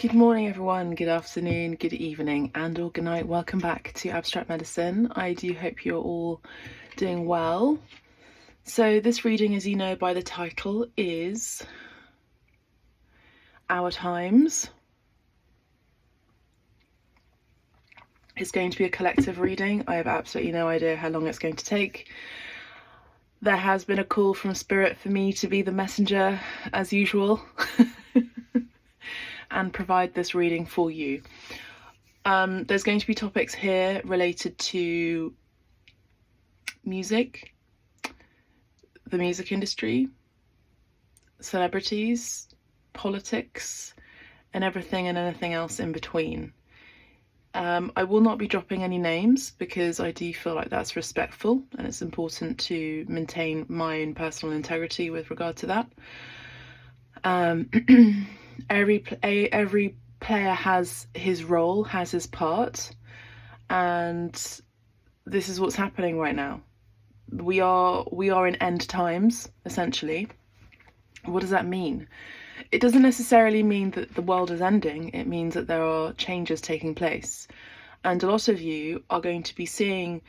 Good morning everyone, good afternoon, good evening and or good night. Welcome back to Abstract Medicine. I do hope you're all doing well. So this reading, as you know by the title, is Our Times. It's going to be a collective reading. I have absolutely no idea how long it's going to take. There has been a call from Spirit for me to be the messenger as usual and provide this reading for you. There's going to be topics here related to music, the music industry, celebrities, politics, and everything and anything else in between. I will not be dropping any names because I do feel like that's respectful and it's important to maintain my own personal integrity with regard to that. Every player has his role, has his part, and this is what's happening right now. We are in end times, essentially. What does that mean? It doesn't necessarily mean that the world is ending. It means that there are changes taking place. And a lot of you are going to be seeing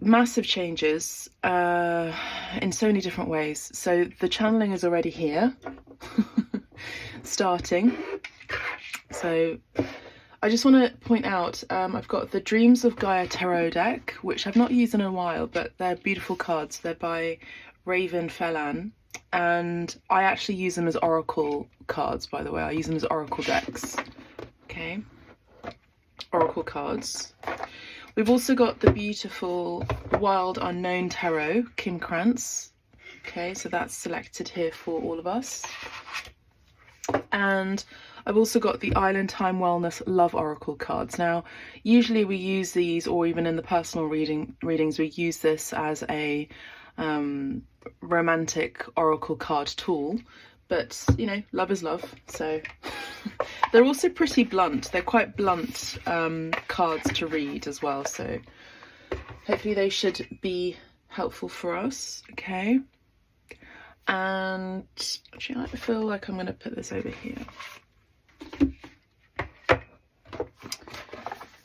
massive changes in so many different ways. So the channeling is already here, starting. So I just want to point out, I've got the Dreams of Gaia Tarot deck, which I've not used in a while, but they're beautiful cards. They're by Raven Fellan. And I actually use them as oracle cards, by the way. I use them as oracle decks. Okay. Oracle cards. We've also got the beautiful Wild Unknown Tarot, Kim Krantz. Okay, so that's selected here for all of us. And I've also got the Island Time Wellness Love Oracle cards. Now, usually we use these, or even in the personal readings, we use this as a romantic oracle card tool, but you know, love is love. So they're also pretty blunt. They're quite blunt cards to read as well, so hopefully they should be helpful for us. Okay, and actually I feel like I'm going to put this over here.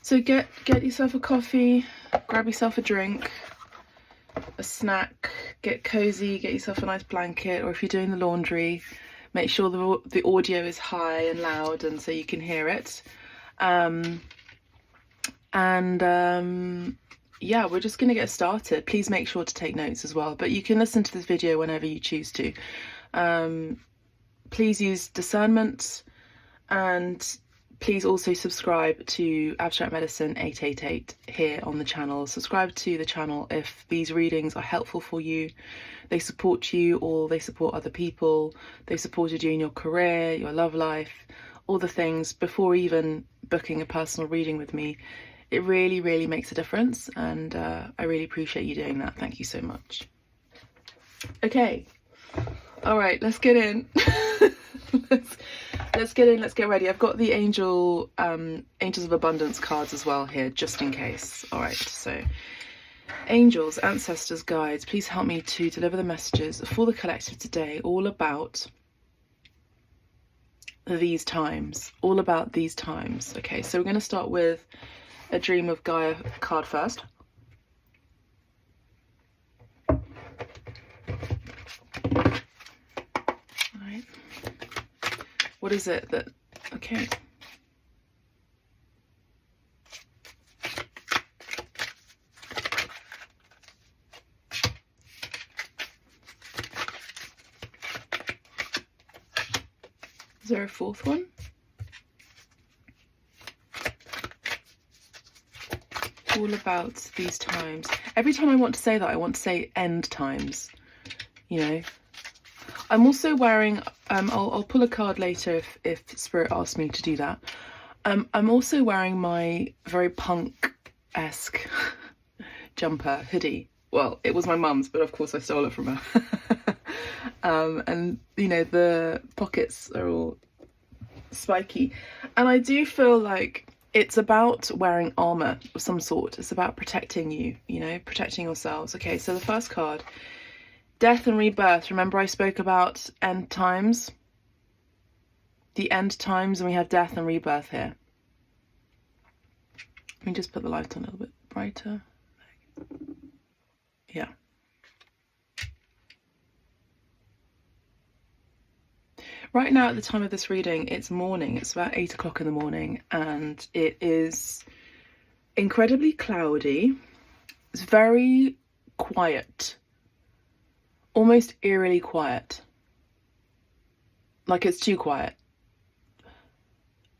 So get yourself a coffee, grab yourself a drink, a snack, get cozy, get yourself a nice blanket, or if you're doing the laundry, make sure the audio is high and loud and so you can hear it. Yeah, we're just going to get started. Please make sure to take notes as well, but you can listen to this video whenever you choose to. Please use discernment, and please also subscribe to Abstract Medicine 888 here on the channel. Subscribe to the channel if these readings are helpful for you, they support you, or they support other people, they supported you in your career, your love life, all the things before even booking a personal reading with me. It really, really makes a difference, and I really appreciate you doing that. Thank you so much. Okay, all right, let's get in. Let's get in, let's get ready. I've got the Angels of Abundance cards as well here, just in case. All right, so angels, ancestors, guides, please help me to deliver the messages for the collective today, all about these times, all about these times. Okay, so we're going to start with a Dream of Gaia card first. All right. What is it that, okay. Is there a fourth one? All about these times. Every time I want to say that, I want to say end times, you know. I'm also wearing, I'll pull a card later if Spirit asks me to do that. I'm also wearing my very punk-esque jumper, hoodie. Well, it was my mum's, but of course I stole it from her. And, you know, the pockets are all spiky. And I do feel like it's about wearing armour of some sort. It's about protecting you, you know, protecting yourselves. Okay, so the first card, Death and Rebirth. Remember I spoke about end times? the end times, and we have death and rebirth here. Let me just put the light on a little bit brighter. Yeah. Right now, at the time of this reading, it's morning. It's about 8 o'clock in the morning, and it is incredibly cloudy. It's very quiet, almost eerily quiet. Like it's too quiet.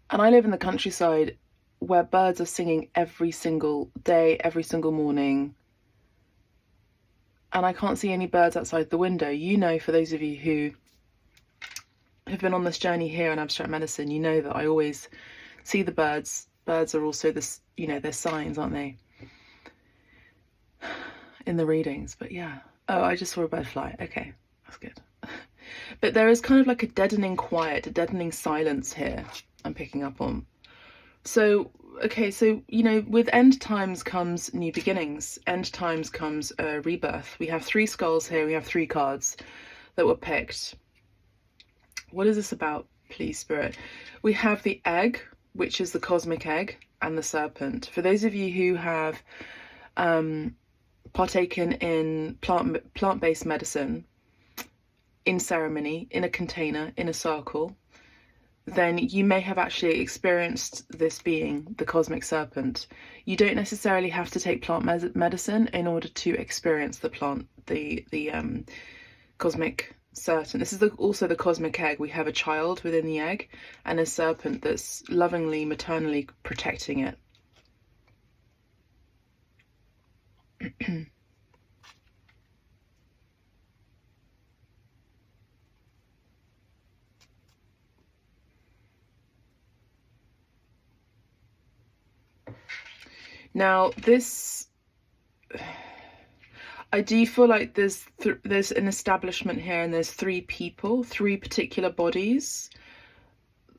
And I live in the countryside where birds are singing every single day, every single morning. And I can't see any birds outside the window. You know, for those of you who have been on this journey here in abstract medicine, you know that I always see the birds. Birds are also this, you know, they're signs, aren't they? In the readings, but yeah. Oh, I just saw a bird fly. Okay, that's good. But there is kind of like a deadening quiet, a deadening silence here I'm picking up on. So, okay, so, you know, with end times comes new beginnings. End times comes rebirth. We have 3 skulls here. We have 3 cards that were picked. What is this about, please, Spirit? We have the egg, which is the cosmic egg, and the serpent. For those of you who have partaken in plant-based medicine, in ceremony, in a container, in a circle, then you may have actually experienced this being, the cosmic serpent. You don't necessarily have to take plant medicine in order to experience the cosmic serpent. This is also the cosmic egg. We have a child within the egg and a serpent that's lovingly, maternally protecting it. Now, this, I do feel like there's an establishment here, and there's 3 people, 3 particular bodies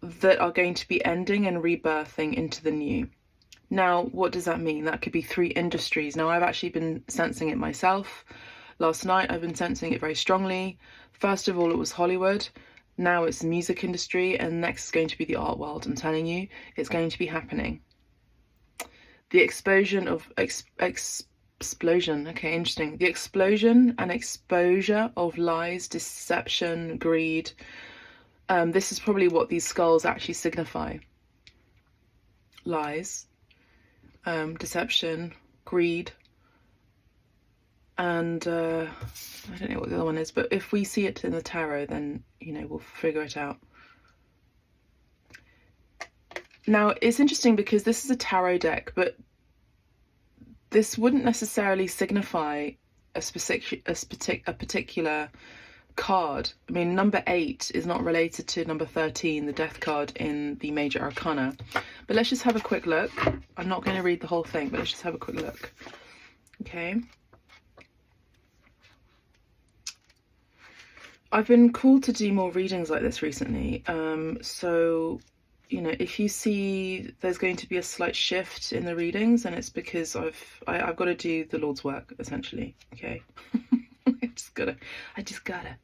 that are going to be ending and rebirthing into the new. Now, what does that mean? That could be 3 industries. Now, I've actually been sensing it myself. Last night, I've been sensing it very strongly. First of all, it was Hollywood. Now it's the music industry, and next is going to be the art world. I'm telling you, it's going to be happening. The explosion of explosion. Okay, interesting. The explosion and exposure of lies, deception, greed. This is probably what these skulls actually signify. Lies, deception, greed, and I don't know what the other one is, but if we see it in the tarot, then, you know, we'll figure it out. Now, it's interesting because this is a tarot deck, but this wouldn't necessarily signify a particular card. I mean, number 8 is not related to number 13, the death card in the major arcana. But let's just have a quick look. I'm not going to read the whole thing, but let's just have a quick look. Okay. I've been called to do more readings like this recently. So, you know, if you see there's going to be a slight shift in the readings, and it's because I've got to do the Lord's work, essentially. Okay. I just gotta.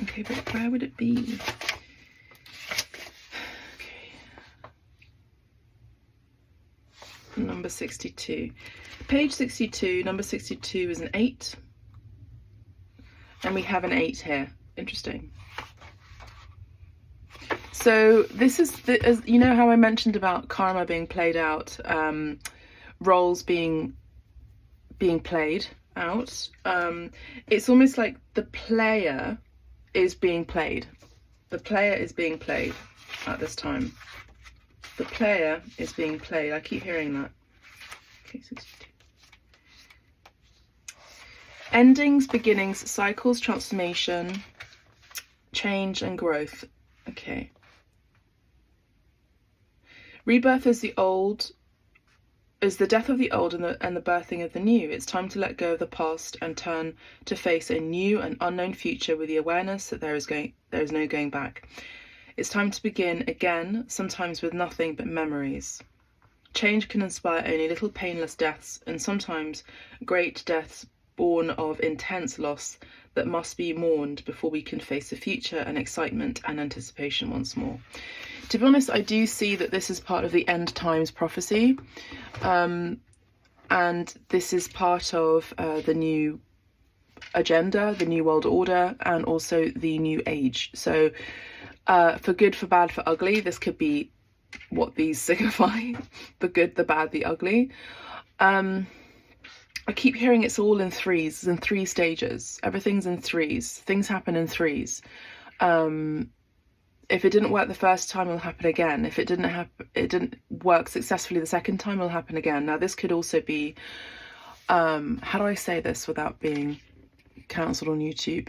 Okay, but where would it be? Okay. Number 62. Page 62, number 62 is an 8. And we have an 8 here. Interesting. So this is, as you know how I mentioned about karma being played out, roles being played out. It's almost like the player is being played. The player is being played at this time. The player is being played. I keep hearing that. Okay, 62. Endings, beginnings, cycles, transformation, change and growth. Okay. Rebirth is the old, is the death of the old and the birthing of the new. It's time to let go of the past and turn to face a new and unknown future with the awareness that there is no going back. It's time to begin again, sometimes with nothing but memories. Change can inspire only little painless deaths, and sometimes great deaths born of intense loss that must be mourned before we can face the future and excitement and anticipation once more. To be honest, I do see that this is part of the end times prophecy, and this is part of the new agenda, the new world order, and also the new age. So for good, for bad, for ugly, this could be what these signify: the good, the bad, the ugly. I keep hearing it's all in threes, it's in 3 stages. Everything's in threes. Things happen in threes. If it didn't work the first time, it'll happen again. If it didn't work successfully the second time, it'll happen again. Now, this could also be, how do I say this without being cancelled on YouTube?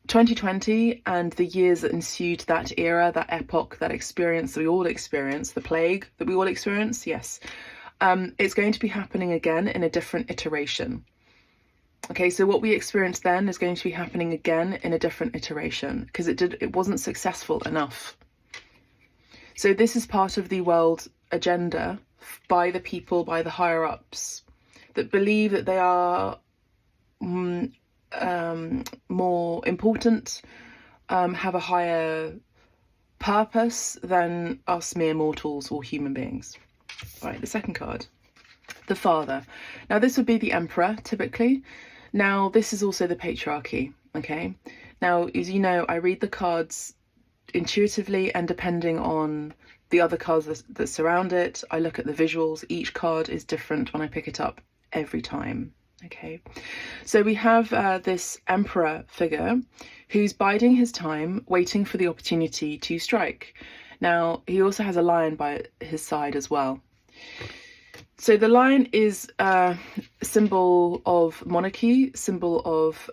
2020 and the years that ensued that era, that epoch, that experience that we all experience, the plague that we all experience, yes. It's going to be happening again in a different iteration. Okay, so what we experienced then is going to be happening again in a different iteration, because it wasn't successful enough. So this is part of the world agenda by the people, by the higher ups, that believe that they are more important, have a higher purpose than us mere mortals or human beings. Right, the second card, the Father. Now this would be the Emperor typically. Now this is also the patriarchy, okay? Now, as you know, I read the cards intuitively, and depending on the other cards that surround it, I look at the visuals. Each card is different when I pick it up every time, okay? So we have this Emperor figure who's biding his time, waiting for the opportunity to strike. Now, he also has a lion by his side as well. So the lion is a symbol of monarchy, symbol of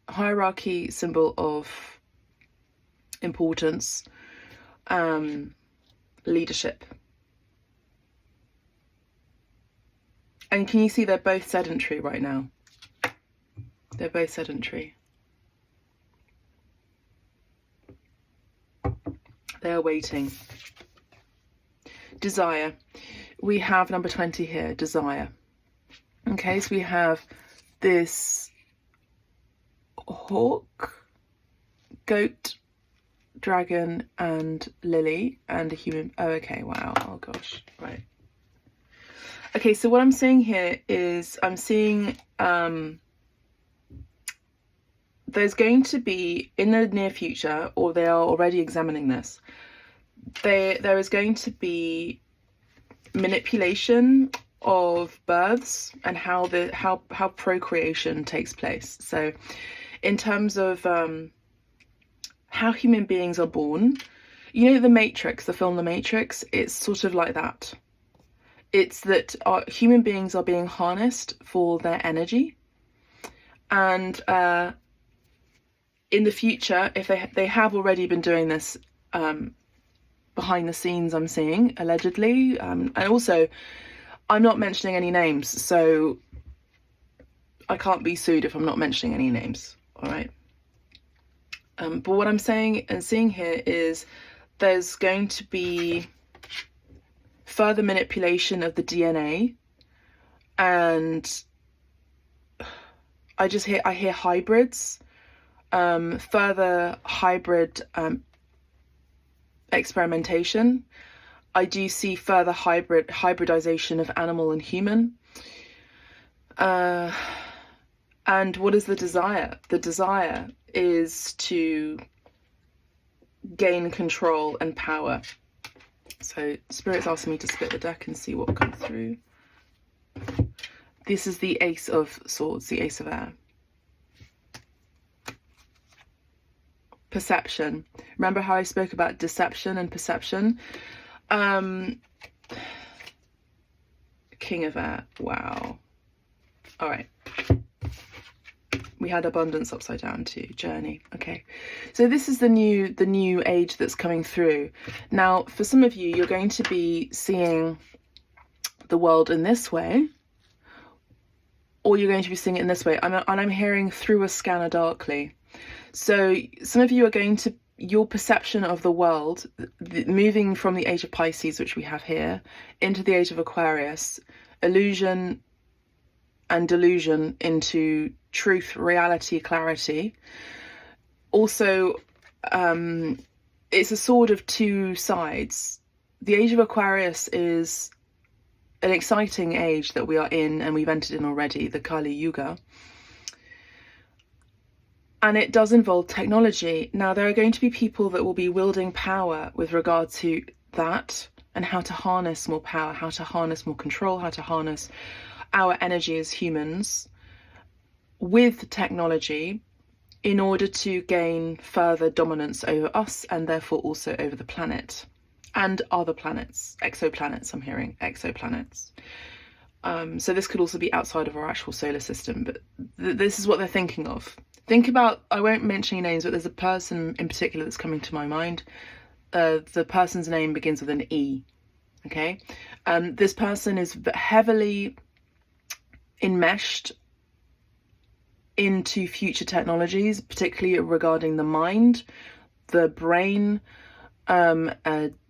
hierarchy, symbol of importance, leadership. And can you see they're both sedentary right now? They're both sedentary. They are waiting. Desire. We have number 20 here, desire. Okay, so we have this hawk, goat, dragon, and lily, and a human. Oh, okay, wow. Oh, gosh. Right. Okay, so what I'm seeing here is I'm seeing there's going to be, in the near future, or they are already examining this, there is going to be manipulation of births and how procreation takes place. So in terms of how human beings are born, you know, the Matrix, the film The Matrix, it's sort of like that. It's that our human beings are being harnessed for their energy, and in the future, if they have already been doing this behind the scenes, I'm seeing, allegedly, and also I'm not mentioning any names, so I can't be sued if I'm not mentioning any names, all right? But what I'm saying and seeing here is there's going to be further manipulation of the DNA, and I hear hybrids, further hybrid experimentation. I do see further hybridization of animal and human. And what is the desire? The desire is to gain control and power. So Spirit's asking me to split the deck and see what comes through. This is the Ace of Swords, the Ace of Air. Perception. Remember how I spoke about deception and perception? King of Air. Wow. All right. We had abundance upside down too. Journey. Okay. So this is the new age that's coming through. Now, for some of you, you're going to be seeing the world in this way, or you're going to be seeing it in this way. And I'm hearing through a scanner darkly. So some of you are going to your perception of the world, moving from the age of Pisces, which we have here, into the age of Aquarius, illusion and delusion into truth, reality, clarity. Also, it's a sword of two sides. The age of Aquarius is an exciting age that we are in, and we've entered in already, the Kali Yuga. And it does involve technology. Now, there are going to be people that will be wielding power with regard to that, and how to harness more power, how to harness more control, how to harness our energy as humans with technology in order to gain further dominance over us, and therefore also over the planet and other planets, exoplanets. I'm hearing exoplanets. So this could also be outside of our actual solar system, but this is what they're thinking of. Think about, I won't mention any names, but there's a person in particular that's coming to my mind. The person's name begins with an E, okay? This person is heavily enmeshed into future technologies, particularly regarding the mind, the brain,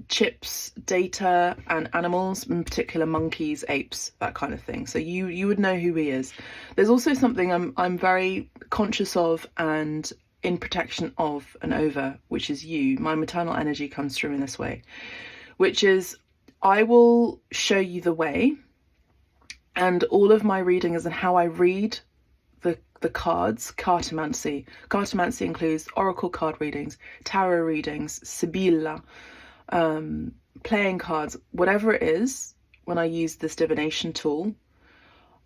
chips, data, and animals, in particular monkeys, apes, that kind of thing. So you would know who he is. There's also something I'm very conscious of and in protection of and over, which is you. My maternal energy comes through in this way, which is I will show you the way, and all of my readings and how I read the cards, cartomancy. Cartomancy includes oracle card readings, tarot readings, Sibylla, playing cards, whatever it is. When I use this divination tool,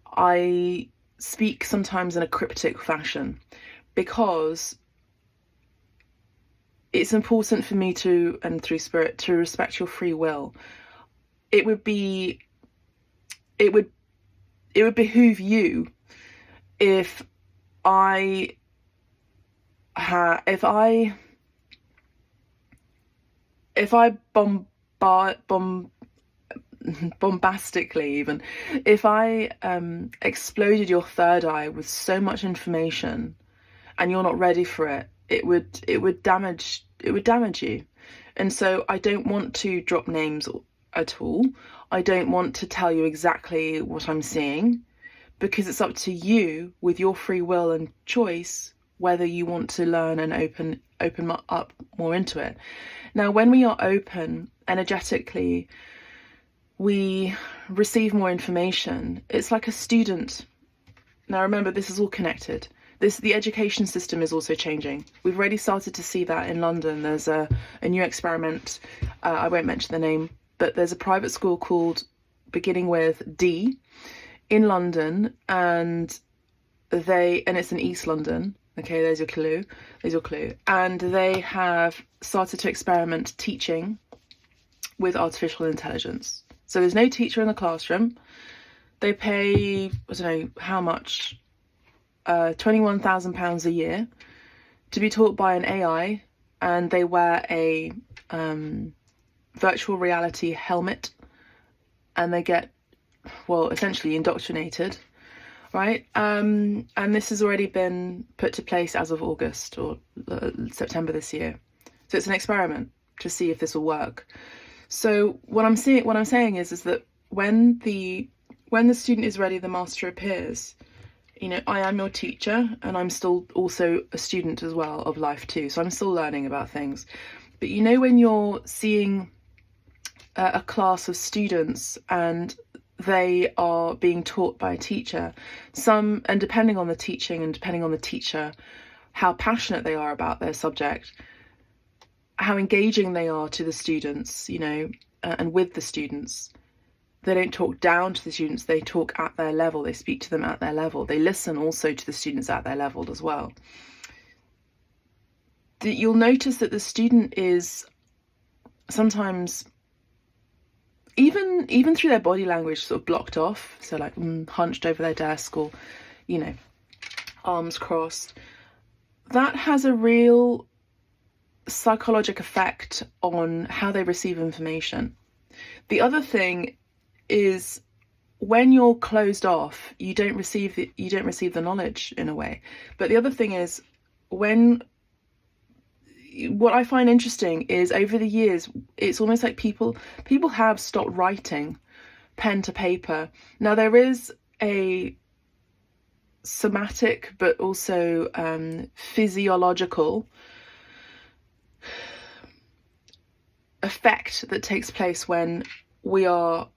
I speak sometimes in a cryptic fashion because it's important for me to, and through spirit, to respect your free will. It would behoove you if I bombastically, even if I exploded your third eye with so much information and you're not ready for it, it would damage you. And so I don't want to drop names at all. I don't want to tell you exactly what I'm seeing, because it's up to you with your free will and choice whether you want to learn and open up more into it. Now, when we are open energetically, we receive more information. It's like a student. Now, remember, this is all connected. The education system is also changing. We've already started to see that in London. There's a new experiment. I won't mention the name, but there's a private school called, beginning with D, in London, and it's in East London. Okay, there's your clue. And they have started to experiment teaching with artificial intelligence. So there's no teacher in the classroom. They pay, I don't know how much, £21,000 a year to be taught by an AI, and they wear a virtual reality helmet, and they get, well, essentially indoctrinated, right? And this has already been put to place as of August or September this year. So it's an experiment to see if this will work. So what I'm saying is that when the student is ready, the master appears. You know, I am your teacher, and I'm still also a student as well of life too. So I'm still learning about things. But you know, when you're seeing a class of students and they are being taught by a teacher, and depending on the teaching and depending on the teacher, how passionate they are about their subject, how engaging they are to the students, you know, and with the students. They don't talk down to the students, they talk at their level, they speak to them at their level. They listen also to the students at their level as well. You'll notice that the student is sometimes, even through their body language, sort of blocked off, so like hunched over their desk, or, you know, arms crossed. That has a real psychological effect on how they receive information. The other thing is, when you're closed off, you don't receive the knowledge in a way. But the other thing is, when what I find interesting is over the years, it's almost like people have stopped writing pen to paper. Now there is a somatic but also physiological effect that takes place when we are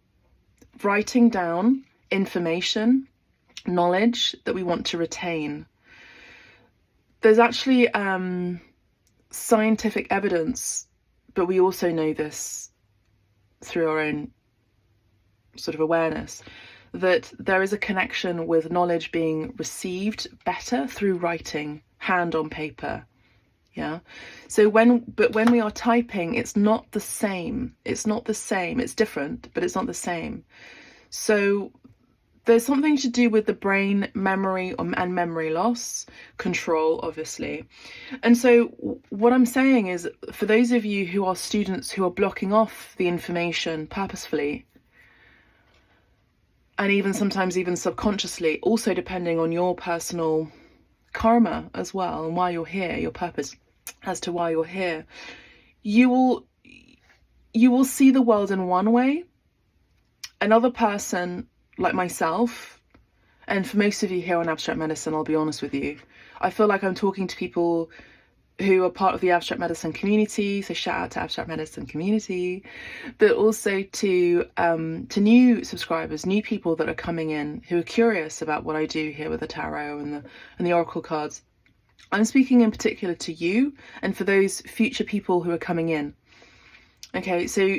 writing down information, knowledge that we want to retain. There's actually scientific evidence, but we also know this through our own sort of awareness, that there is a connection with knowledge being received better through writing, hand on paper. Yeah. So when we are typing, it's not the same. It's different, but it's not the same. So there's something to do with the brain memory and memory loss, control, obviously. And so what I'm saying is, for those of you who are students who are blocking off the information purposefully, and even sometimes even subconsciously, also depending on your personal karma as well, and why you're here, your purpose as to why you're here, you will see the world in one way. Another person, like myself, and for most of you here on Abstract Medicine, I'll be honest with you, I feel like I'm talking to people who are part of the Abstract Medicine community, so shout out to Abstract Medicine community, but also to new subscribers, new people that are coming in who are curious about what I do here with the tarot and the oracle cards. I'm speaking in particular to you and for those future people who are coming in. Okay, so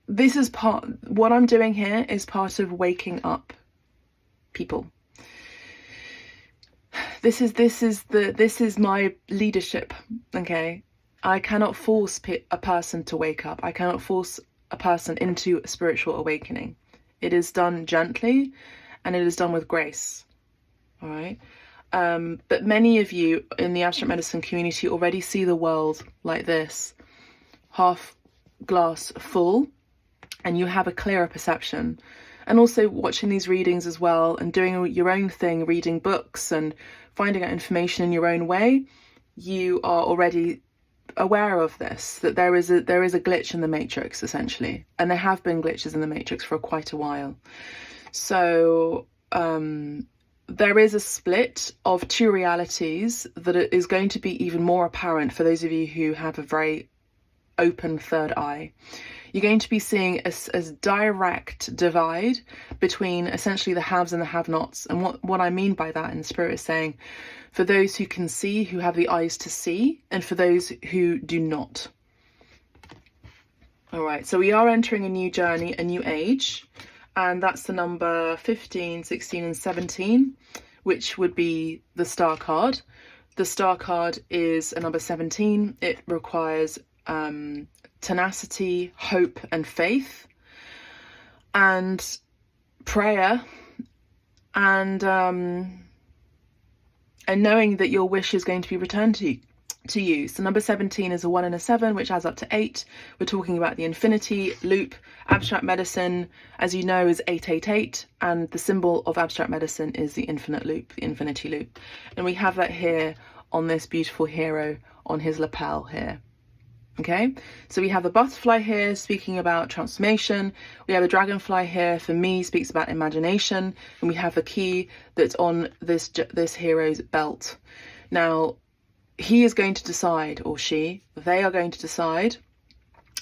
this is what I'm doing here is part of waking up people. This is my leadership. Okay, I cannot force a person to wake up. I cannot force a person into a spiritual awakening. It is done gently, and it is done with grace. All right. But many of you in the Abstract Medicine community already see the world like this, half glass full, and you have a clearer perception. And also watching these readings as well and doing your own thing, reading books and finding out information in your own way, you are already aware of this, that there is a glitch in the matrix, essentially. And there have been glitches in the matrix for quite a while. So there is a split of two realities that is going to be even more apparent for those of you who have a very open third eye. You're going to be seeing a direct divide between essentially the haves and the have-nots. And what I mean by that in spirit is saying, for those who can see, who have the eyes to see, and for those who do not. All right, so we are entering a new journey, a new age, and that's the number 15, 16, and 17, which would be the star card. The star card is a number 17. It requires tenacity, hope, and faith, and prayer, and knowing that your wish is going to be returned to you. So number 17 is a 1 and a 7, which adds up to 8. We're talking about the infinity loop. Abstract Medicine, as you know, is 888, and the symbol of Abstract Medicine is the infinite loop, the infinity loop. And we have that here on this beautiful hero on his lapel here. Okay, so we have the butterfly here speaking about transformation. We have a dragonfly here, for me, speaks about imagination. And we have the key that's on this hero's belt. Now, he is going to decide, or they are going to decide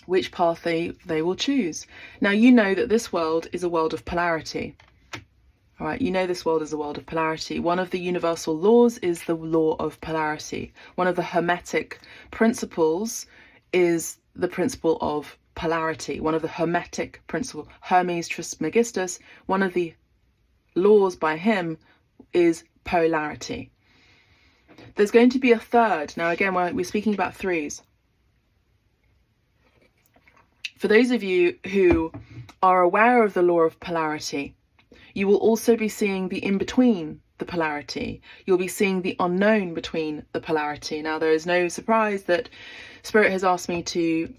which path they will choose. Now, you know that this world is a world of polarity. All right, you know this world is a world of polarity. One of the universal laws is the law of polarity. One of the Hermetic principles is the principle of polarity. One of the Hermetic principles, Hermes Trismegistus, one of the laws by him is polarity. There's going to be a third. Now, again, we're speaking about threes. For those of you who are aware of the law of polarity, you will also be seeing the in-between the polarity. You'll be seeing the unknown between the polarity. Now, there is no surprise that Spirit has asked me to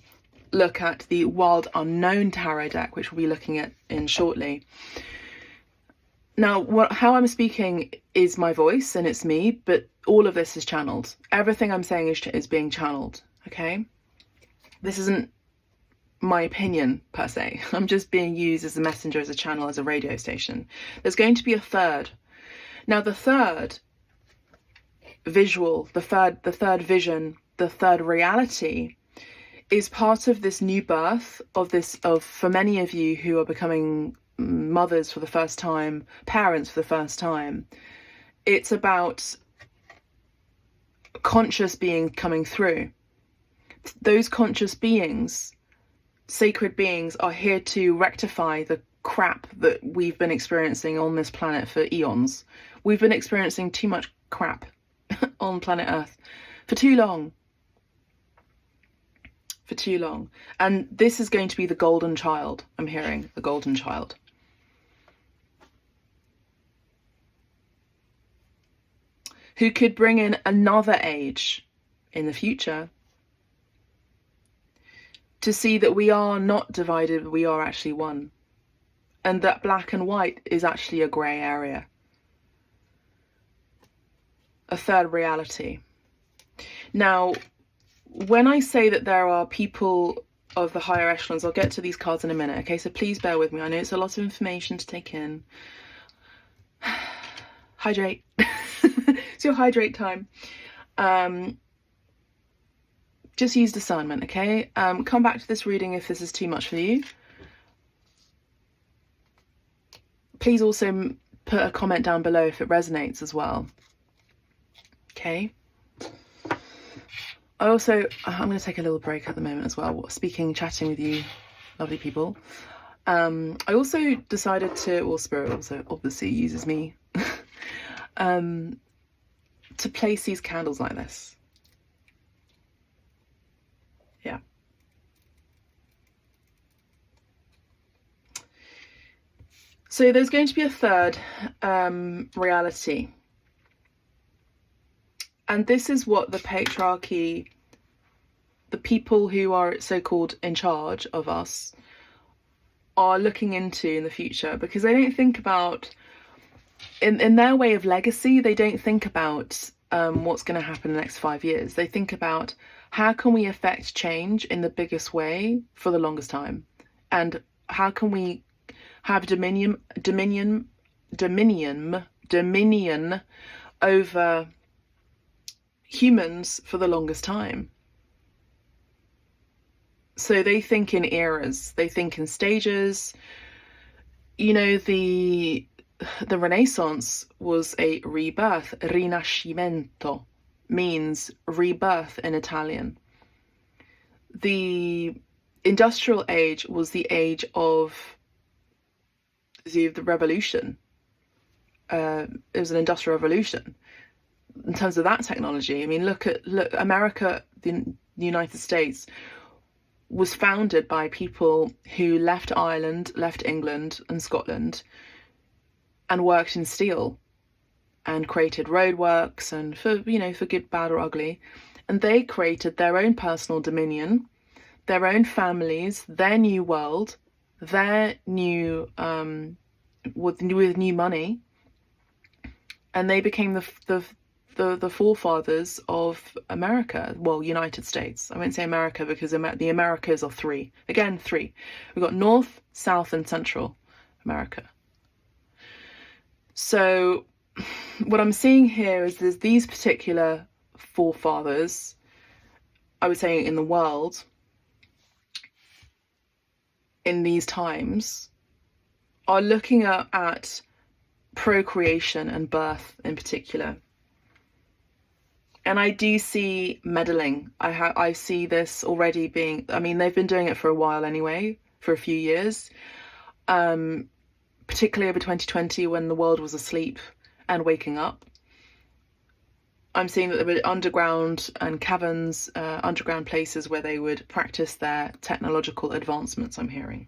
look at the Wild Unknown Tarot deck, which we'll be looking at in shortly. Now, how I'm speaking is my voice and it's me, but all of this is channeled. Everything I'm saying is being channeled, okay? This isn't my opinion per se. I'm just being used as a messenger, as a channel, as a radio station. There's going to be a third. Now, the third visual, the third vision, the third reality is part of this new birth of for many of you who are becoming mothers for the first time, parents for the first time. It's about conscious being coming through. Those conscious beings, sacred beings, are here to rectify the crap that we've been experiencing on this planet for eons. We've been experiencing too much crap on planet Earth for too long. For too long. And this is going to be the golden child. I'm hearing the golden child. Who could bring in another age in the future to see that we are not divided, we are actually one. And that black and white is actually a grey area. A third reality. Now, when I say that there are people of the higher echelons, I'll get to these cards in a minute, okay? So please bear with me. I know it's a lot of information to take in. Hydrate. It's your hydrate time. Just use discernment, okay? Come back to this reading if this is too much for you. Please also put a comment down below if it resonates as well. Okay. I'm going to take a little break at the moment as well, chatting with you lovely people. I also decided to, well, Spirit also obviously uses me, to place these candles like this. Yeah. So there's going to be a third reality. And this is what the patriarchy, the people who are so-called in charge of us, are looking into in the future, because they don't think about, in their way of legacy, they don't think about what's going to happen in the next 5 years. They think about how can we affect change in the biggest way for the longest time, and how can we have dominion over humans for the longest time. So they think in eras, they think in stages. You know, the Renaissance was a rebirth. Rinascimento means rebirth in Italian. The Industrial Age was the age of the revolution. It was an industrial revolution. In terms of that technology, I mean, look, America, the United States, was founded by people who left Ireland, left England and Scotland, and worked in steel and created roadworks and for good, bad or ugly. And they created their own personal dominion, their own families, their new world, their new, with new money. And they became the forefathers of America, well, United States. I won't say America because the Americas are three. Again, three. We've got North, South, and Central America. So what I'm seeing here is there's these particular forefathers, I would say, in the world, in these times, are looking at procreation and birth in particular. And I do see meddling. I see this already being, I mean, they've been doing it for a while anyway, for a few years, particularly over 2020 when the world was asleep and waking up. I'm seeing that there were underground and caverns, underground places where they would practice their technological advancements, I'm hearing.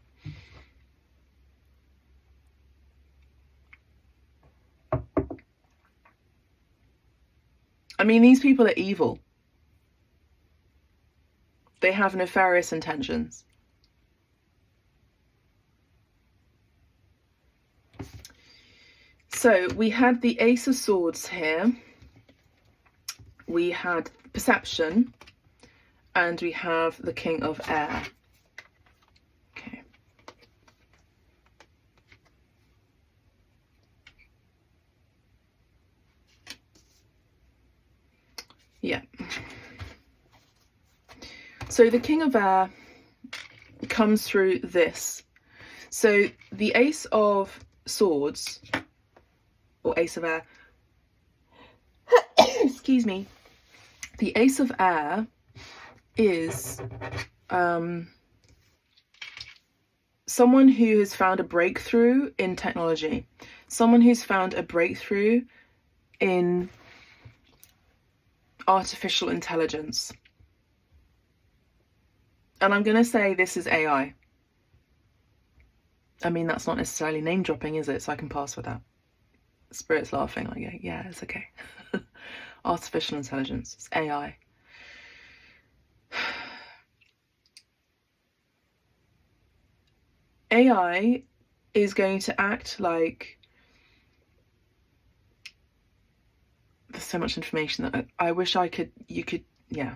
I mean, these people are evil. They have nefarious intentions. So we had the Ace of Swords here, we had perception, and we have the King of Air. Okay. Yeah. So the King of Air comes through this. So the Ace of Swords, or Ace of Air, excuse me, the Ace of Air is someone who has found a breakthrough in technology, someone who's found a breakthrough in artificial intelligence. And I'm going to say this is AI. I mean, that's not necessarily name dropping, is it? So I can pass with that. Spirit's laughing. I go, yeah, it's okay. Artificial intelligence, it's AI. AI is going to act like, there's so much information that I wish you could, yeah.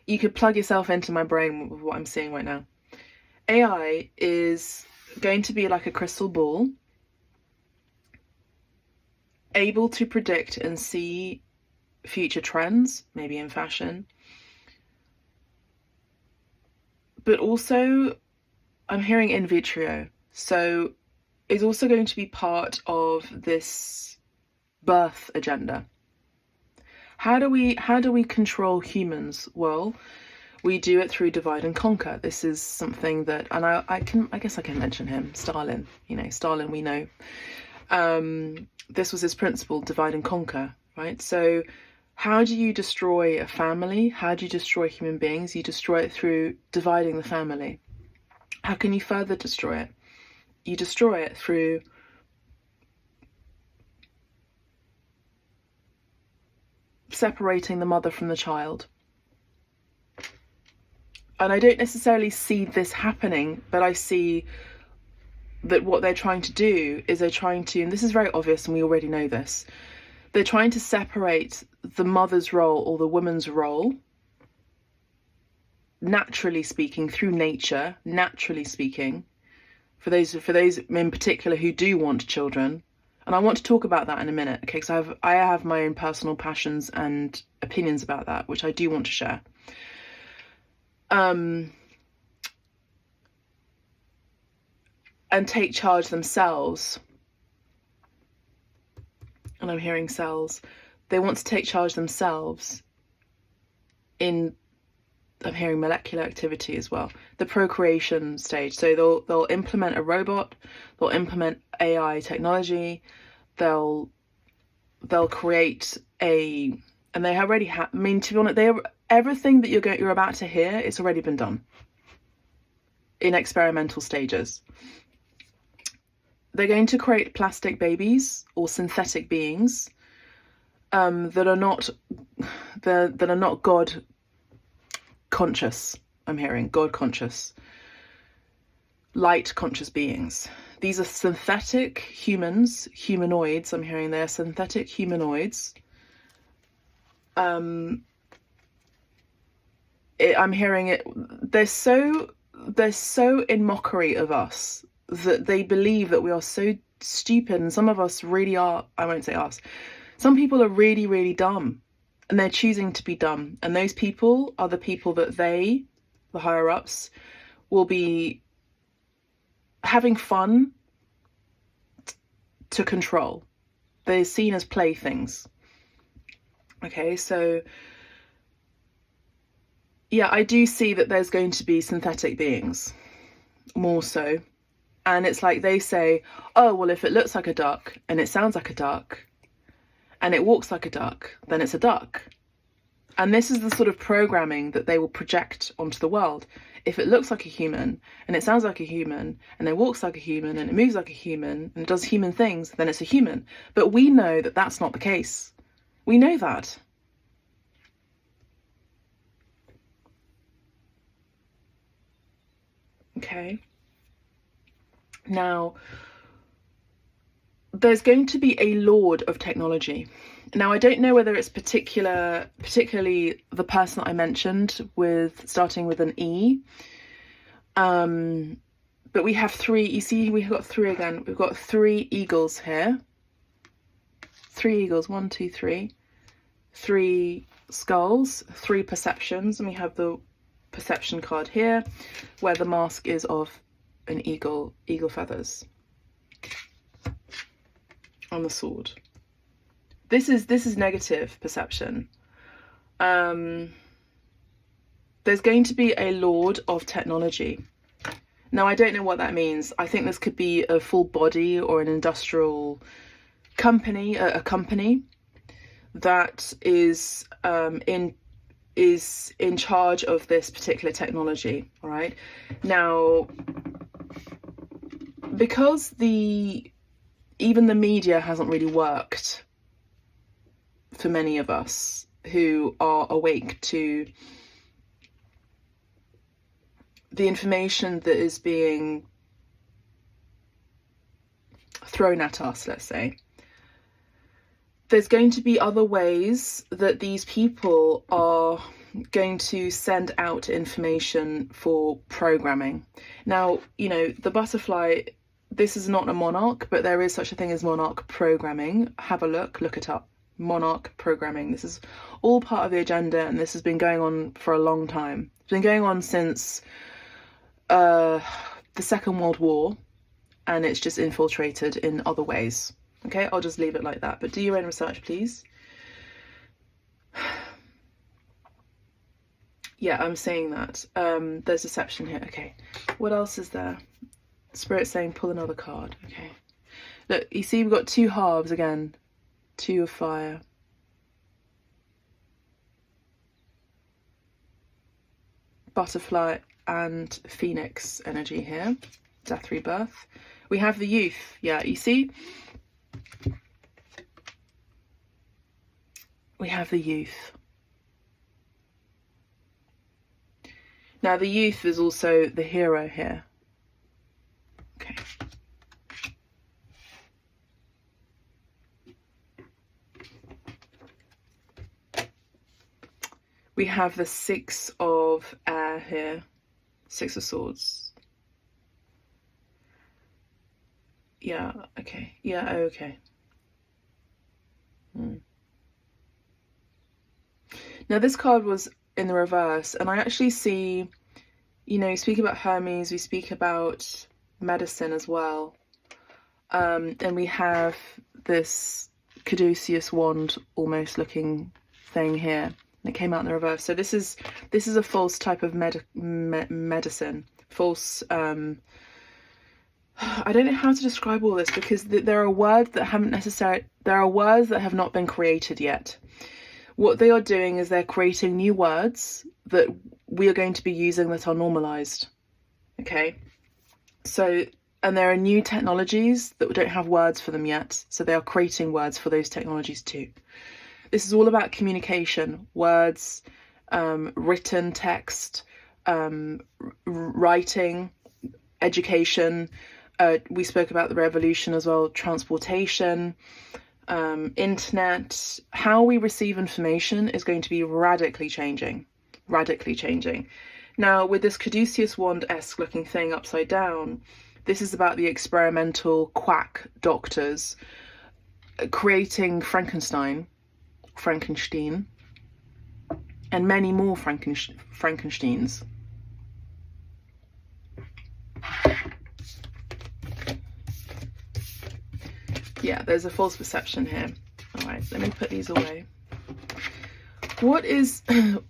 You could plug yourself into my brain with what I'm seeing right now. AI is going to be like a crystal ball, able to predict and see future trends, maybe in fashion, but also I'm hearing in vitro, so is also going to be part of this birth agenda. How do we control humans? Well, we do it through divide and conquer. This is something that, and I guess I can mention him, Stalin. You know, Stalin, we know. This was his principle, divide and conquer, right? So how do you destroy a family? How do you destroy human beings? You destroy it through dividing the family. How can you further destroy it? You destroy it through separating the mother from the child. And I don't necessarily see this happening, but I see that what they're trying to do is they're trying to, and this is very obvious and we already know this, they're trying to separate the mother's role or the woman's role, naturally speaking, through nature, naturally speaking, for those in particular who do want children. And I want to talk about that in a minute, okay, because I have my own personal passions and opinions about that, which I do want to share. And take charge themselves. And I'm hearing cells. They want to take charge themselves in, I'm hearing molecular activity as well, the procreation stage. So they'll implement a robot, they'll implement AI technology, they'll create a, and they already have, I mean, to be honest, everything that you're about to hear, it's already been done in experimental stages. They're going to create plastic babies or synthetic beings that are not God conscious. I'm hearing God conscious, light conscious beings. These are synthetic humanoids. I'm hearing they're synthetic humanoids. I'm hearing it. They're so in mockery of us that they believe that we are so stupid, and some of us really are. I won't say us. Some people are really, really dumb, and they're choosing to be dumb. And those people are the people that the higher ups, will be having fun to control. They're seen as playthings. Okay, so yeah, I do see that there's going to be synthetic beings, more so. And it's like they say, oh, well, if it looks like a duck and it sounds like a duck and it walks like a duck, then it's a duck. And this is the sort of programming that they will project onto the world. If it looks like a human and it sounds like a human and it walks like a human and it moves like a human and does human things, then it's a human. But we know that that's not the case. We know that. Okay. Now, there's going to be a lord of technology. Now, I don't know whether it's particularly the person that I mentioned with starting with an E. But we have three, you see, we've got three again. We've got three eagles here. Three eagles, 1, 2, 3. 3 skulls, 3 perceptions, and we have the perception card here, where the mask is of an eagle feathers on the sword. This is negative perception. There's going to be a lord of technology. Now, I don't know what that means. I think this could be a full body or an industrial company, a company that is in charge of this particular technology. All right. Now, because even the media hasn't really worked for many of us who are awake to the information that is being thrown at us, let's say, there's going to be other ways that these people are going to send out information for programming. Now, you know, the butterfly, this is not a monarch, but there is such a thing as monarch programming. Have a look it up. Monarch programming. This is all part of the agenda, and this has been going on for a long time. It's been going on since the Second World War, and it's just infiltrated in other ways. Okay, I'll just leave it like that, but do your own research, please. Yeah, I'm saying that. There's deception here. Okay, what else is there? Spirit saying pull another card. Okay, look, you see we've got 2 halves again. 2 of fire. Butterfly and phoenix energy here. Death, rebirth. We have the youth. Yeah, you see? We have the youth. Now, the youth is also the hero here. Okay. We have the 6 of air here. 6 of swords. Yeah, okay. Yeah, okay. Now, this card was in the reverse, and I actually see, you know, you speak about Hermes, we speak about medicine as well. And we have this caduceus wand almost looking thing here. And it came out in the reverse. So this is a false type of medicine. False. I don't know how to describe all this, because there are words that have not been created yet. What they are doing is they're creating new words that we are going to be using that are normalized. Okay. So, and there are new technologies that don't have words for them yet. So they are creating words for those technologies too. This is all about communication, words, written text, writing, education. We spoke about the revolution as well, transportation, internet. How we receive information is going to be radically changing. Now, with this caduceus wand-esque looking thing upside down, this is about the experimental quack doctors creating Frankenstein, and many more Frankensteins. Yeah, there's a false perception here. All right, let me put these away. What is,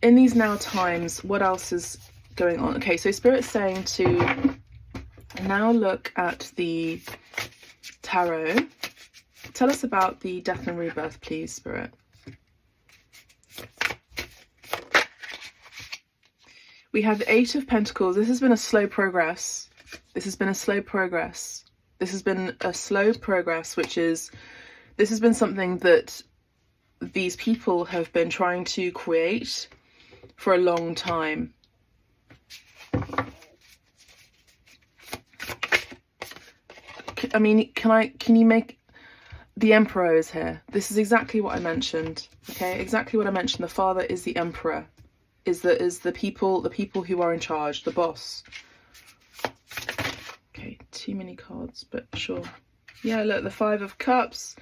in these now times, what else is going on? Okay, so Spirit's saying to now look at the tarot. Tell us about the death and rebirth, please, Spirit. We have the 8 of Pentacles. This has been a slow progress. This has been a slow progress, which is, this has been something that these people have been trying to create for a long time. I mean, can you make, The Emperor is here. This is exactly what I mentioned. Okay, exactly what I mentioned. The Father is the Emperor, is the people who are in charge, the boss. Okay, too many cards, but sure. Yeah, look, the Five of Cups,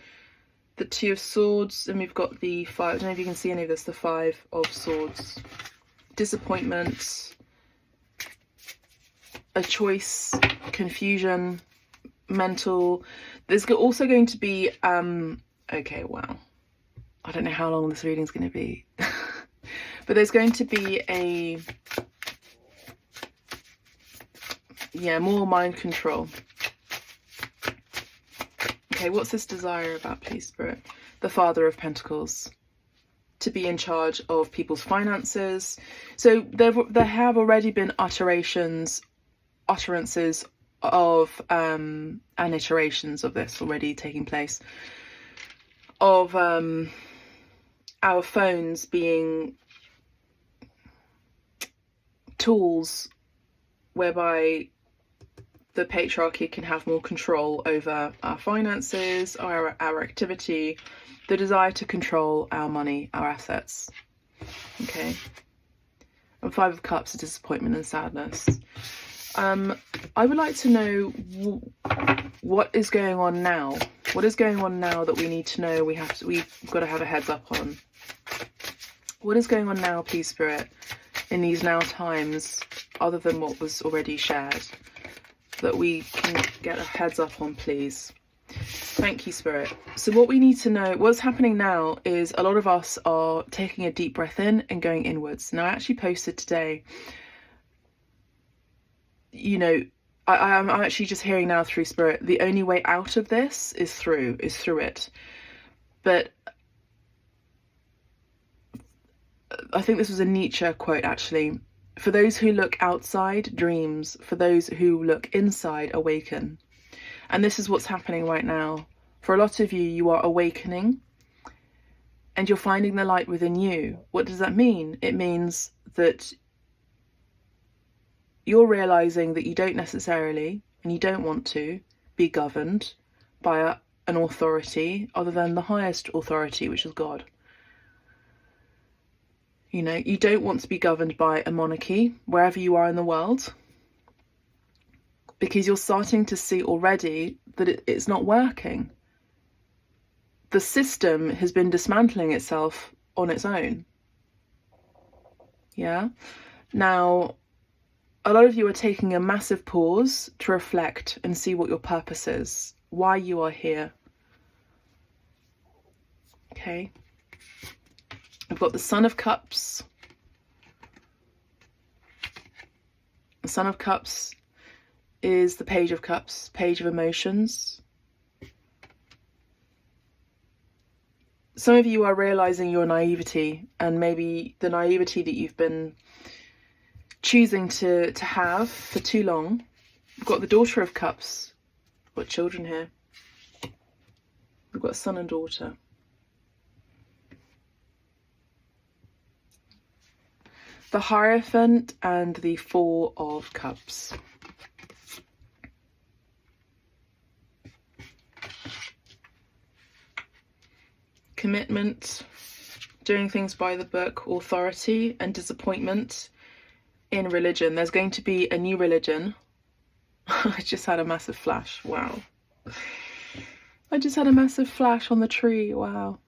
the Two of Swords, and we've got the Five. I don't know if you can see any of this. The Five of Swords. Disappointment, a choice, confusion, mental. There's also going to be okay, wow, I don't know how long this reading's going to be. But there's going to be a, yeah, more mind control. Okay, what's this desire about, please, Spirit? The Father of Pentacles, to be in charge of people's finances. So there have already been utterances of and iterations of this already taking place, of our phones being tools whereby the patriarchy can have more control over our finances, our activity, the desire to control our money, our assets. Okay. And Five of Cups is disappointment and sadness. I would like to know what is going on now. What is going on now that we need to know? We've got to have a heads up on. What is going on now, please, Spirit, in these now times, other than what was already shared, that we can get a heads up on, please? Thank you, Spirit. So what we need to know, what's happening now is a lot of us are taking a deep breath in and going inwards. Now, I actually posted today, you know, I'm actually just hearing now through Spirit, the only way out of this is through it. But I think this was a Nietzsche quote, actually. For those who look outside, dreams. For those who look inside, awaken. And this is what's happening right now. For a lot of you, you are awakening and you're finding the light within you. What does that mean? It means that you're realizing that you don't necessarily, and you don't want to, be governed by an authority other than the highest authority, which is God. You know, you don't want to be governed by a monarchy wherever you are in the world, because you're starting to see already that it's not working. The system has been dismantling itself on its own. Yeah. Now, a lot of you are taking a massive pause to reflect and see what your purpose is, why you are here. Okay. I've got the Son of Cups. The Son of Cups is the Page of Cups, Page of Emotions. Some of you are realizing your naivety, and maybe the naivety that you've been choosing to have for too long. We've got the Daughter of Cups. We've got children here. We've got son and daughter. The Hierophant and the Four of Cups. Commitment, doing things by the book, authority, and disappointment in religion. There's going to be a new religion. I just had a massive flash. Wow. I just had a massive flash on the tree. Wow.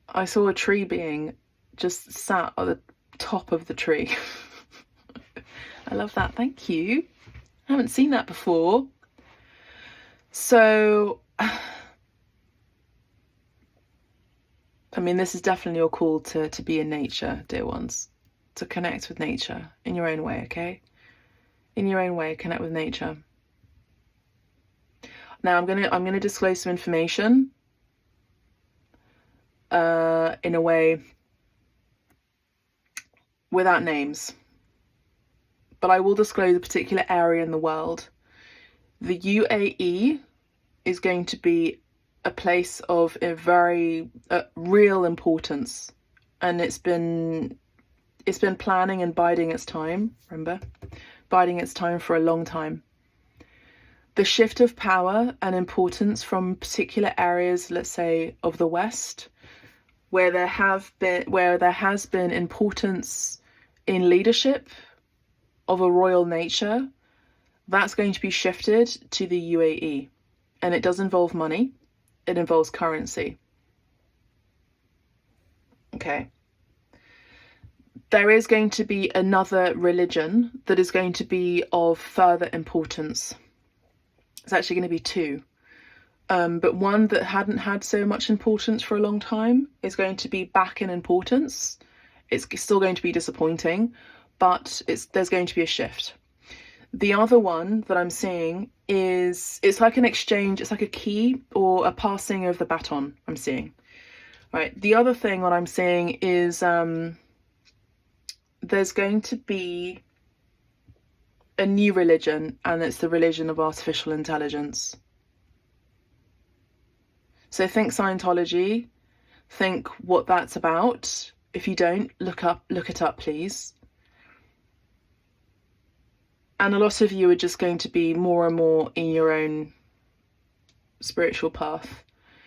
I saw a tree being just sat at the top of the tree. I love that. Thank you. I haven't seen that before. So, I mean, this is definitely your call to be in nature, dear ones. To connect with nature in your own way, okay? In your own way, connect with nature. Now I'm gonna disclose some information in a way without names. But I will disclose a particular area in the world. The UAE is going to be a place of a very real importance, and it's been planning and biding its time. Remember, biding its time for a long time. The shift of power and importance from particular areas, let's say, of the West, where there has been importance in leadership of a royal nature, that's going to be shifted to the UAE. And it does involve money. It involves currency. Okay. There is going to be another religion that is going to be of further importance. It's actually going to be two. But one that hadn't had so much importance for a long time is going to be back in importance. It's still going to be disappointing, but there's going to be a shift. The other one that I'm seeing is, it's like an exchange, it's like a key or a passing of the baton I'm seeing. Right. The other thing what I'm seeing is there's going to be a new religion, and it's the religion of artificial intelligence. So think Scientology, think what that's about. If you don't, look it up, please. And a lot of you are just going to be more and more in your own spiritual path.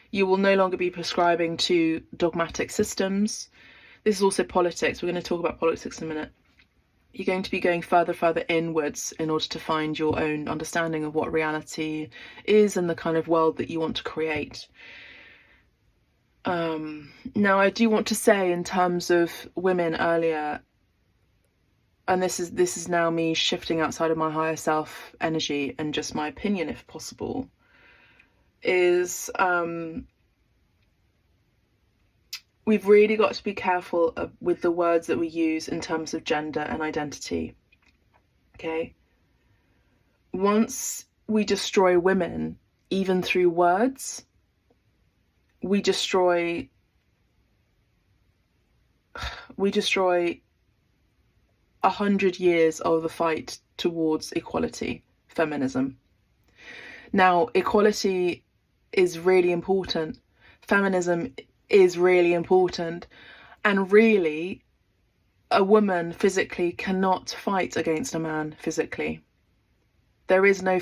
You will no longer be prescribing to dogmatic systems. This is also politics. We're going to talk about politics in a minute. You're going to be going further inwards in order to find your own understanding of what reality is and the kind of world that you want to create. Now, I do want to say, in terms of women earlier, and this is now me shifting outside of my higher self energy and just my opinion, if possible, is we've really got to be careful with the words that we use in terms of gender and identity. Okay? Once we destroy women, even through words, we destroy 100 years of the fight towards equality, feminism. Now, equality is really important. Feminism is really important. And really, a woman physically cannot fight against a man physically. There is no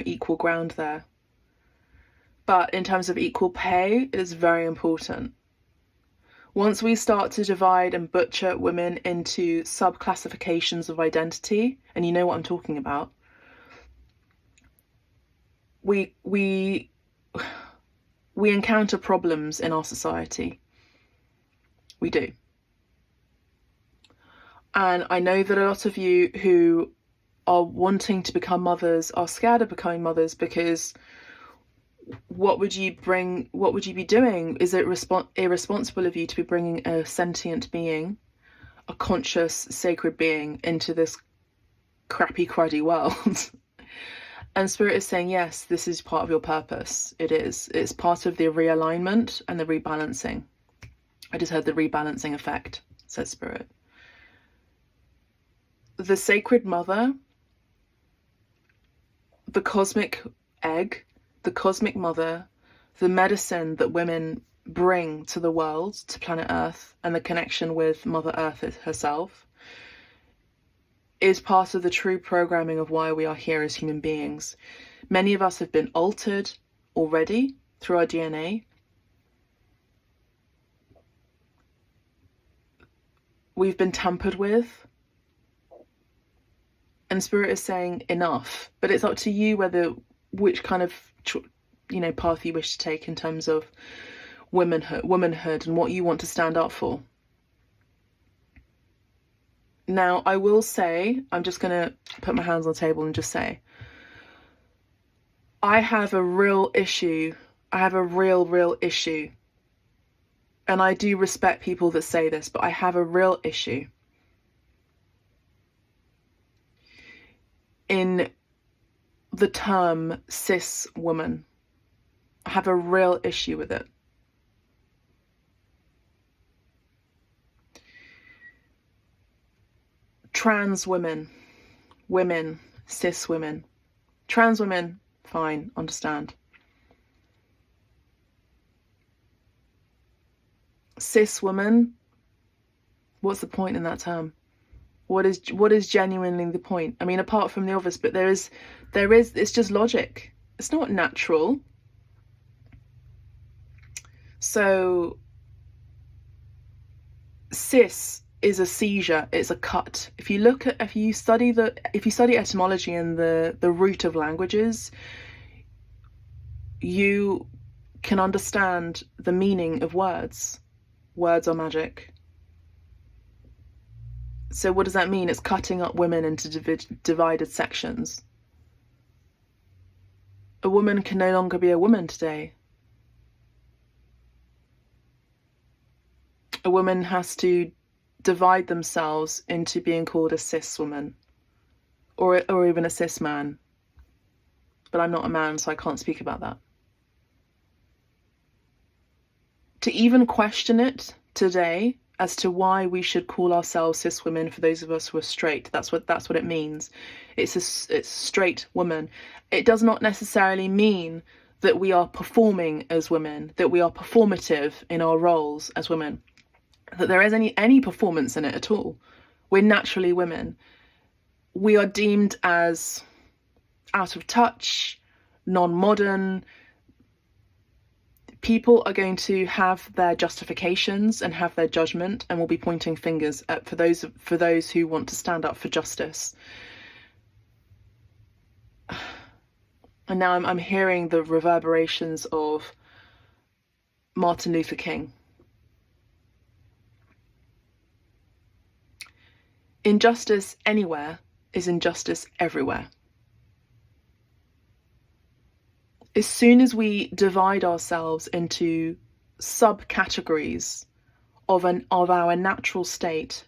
equal ground there. But in terms of equal pay, it is very important. Once we start to divide and butcher women into sub-classifications of identity, and you know what I'm talking about, we encounter problems in our society. We do. And I know that a lot of you who are wanting to become mothers are scared of becoming mothers, because what would you be doing? Is it irresponsible of you to be bringing a sentient being, a conscious, sacred being, into this crappy, cruddy world? And Spirit is saying, yes, this is part of your purpose. It is. It's part of the realignment and the rebalancing. I just heard the rebalancing effect, says Spirit. The sacred mother, the cosmic egg, the cosmic mother, the medicine that women bring to the world, to planet Earth, and the connection with Mother Earth herself, is part of the true programming of why we are here as human beings. Many of us have been altered already through our DNA. We've been tampered with. And Spirit is saying enough. But it's up to you which kind of path you wish to take in terms of womanhood and what you want to stand up for. Now, I will say, I'm just going to put my hands on the table and just say, I have a real issue. I have a real issue. And I do respect people that say this, but I have a real issue in the term cis woman. I have a real issue with it. Trans women, cis women. Trans women, fine, understand. Cis woman, what's the point in that term? What is genuinely the point? I mean, apart from the obvious, but there is, it's just logic. It's not natural. So cis is a seizure, it's a cut. If you study etymology and the root of languages, you can understand the meaning of words. Words are magic. So what does that mean? It's cutting up women into divided sections. A woman can no longer be a woman today. A woman has to divide themselves into being called a cis woman, or even a cis man. But I'm not a man, so I can't speak about that. To even question it today as to why we should call ourselves cis women, for those of us who are straight, that's what it means. It's straight woman. It does not necessarily mean that we are performing as women, that we are performative in our roles as women, that there is any performance in it at all. We're naturally women. We are deemed as out of touch, non-modern. People are going to have their justifications and have their judgment, and will be pointing fingers for those who want to stand up for justice. And now I'm hearing the reverberations of Martin Luther King. Injustice anywhere is injustice everywhere. As soon as we divide ourselves into subcategories of our natural state,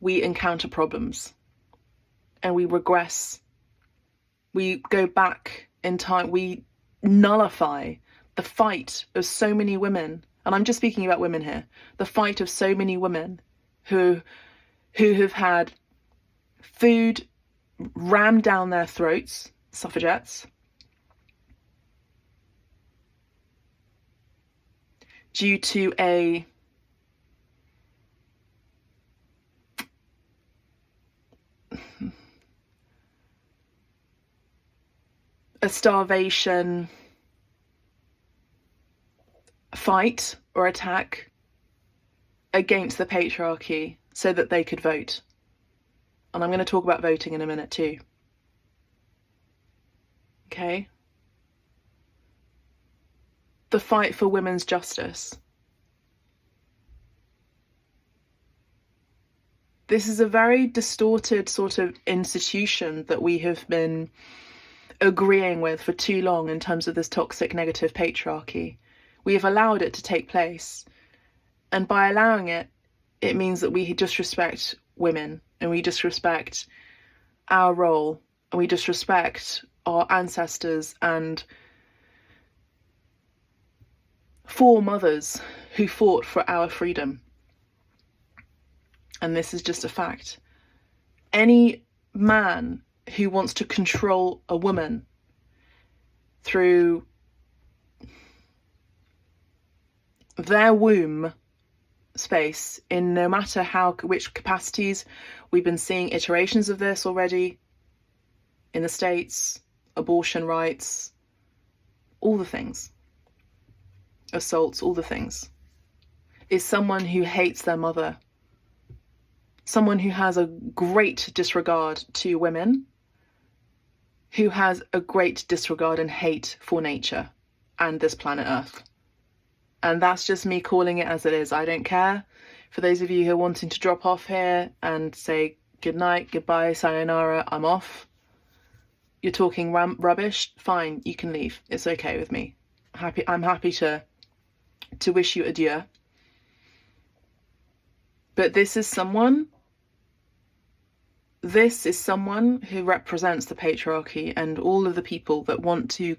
we encounter problems and we regress. We go back in time. We nullify the fight of so many women, and I'm just speaking about women here, the fight of so many women who have had food rammed down their throats, suffragettes, due to a starvation fight or attack against the patriarchy so that they could vote. And I'm going to talk about voting in a minute too. Okay? The fight for women's justice. This is a very distorted sort of institution that we have been agreeing with for too long in terms of this toxic negative patriarchy. We have allowed it to take place. And by allowing it, it means that we disrespect women, and we disrespect our role, and we disrespect our ancestors and foremothers who fought for our freedom. And this is just a fact. Any man who wants to control a woman through their womb space, in no matter which capacities, we've been seeing iterations of this already in the States, abortion rights, all the things, assaults, all the things, is someone who hates their mother, someone who has a great disregard to women, who has a great disregard and hate for nature and this planet Earth. And that's just me calling it as it is. I don't care. For those of you who are wanting to drop off here and say good night, goodbye, sayonara, I'm off. You're talking rubbish, fine, you can leave. It's okay with me. I'm happy to wish you adieu. But this is someone who represents the patriarchy and all of the people that want to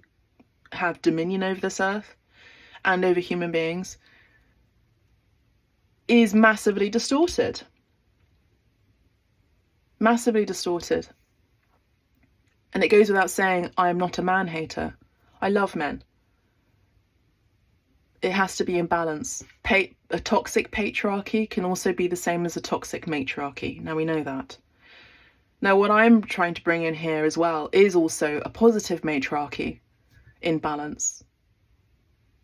have dominion over this earth and over human beings, is massively distorted. Massively distorted. And it goes without saying, I am not a man hater. I love men. It has to be in balance. A toxic patriarchy can also be the same as a toxic matriarchy. Now we know that. Now what I'm trying to bring in here as well is also a positive matriarchy in balance.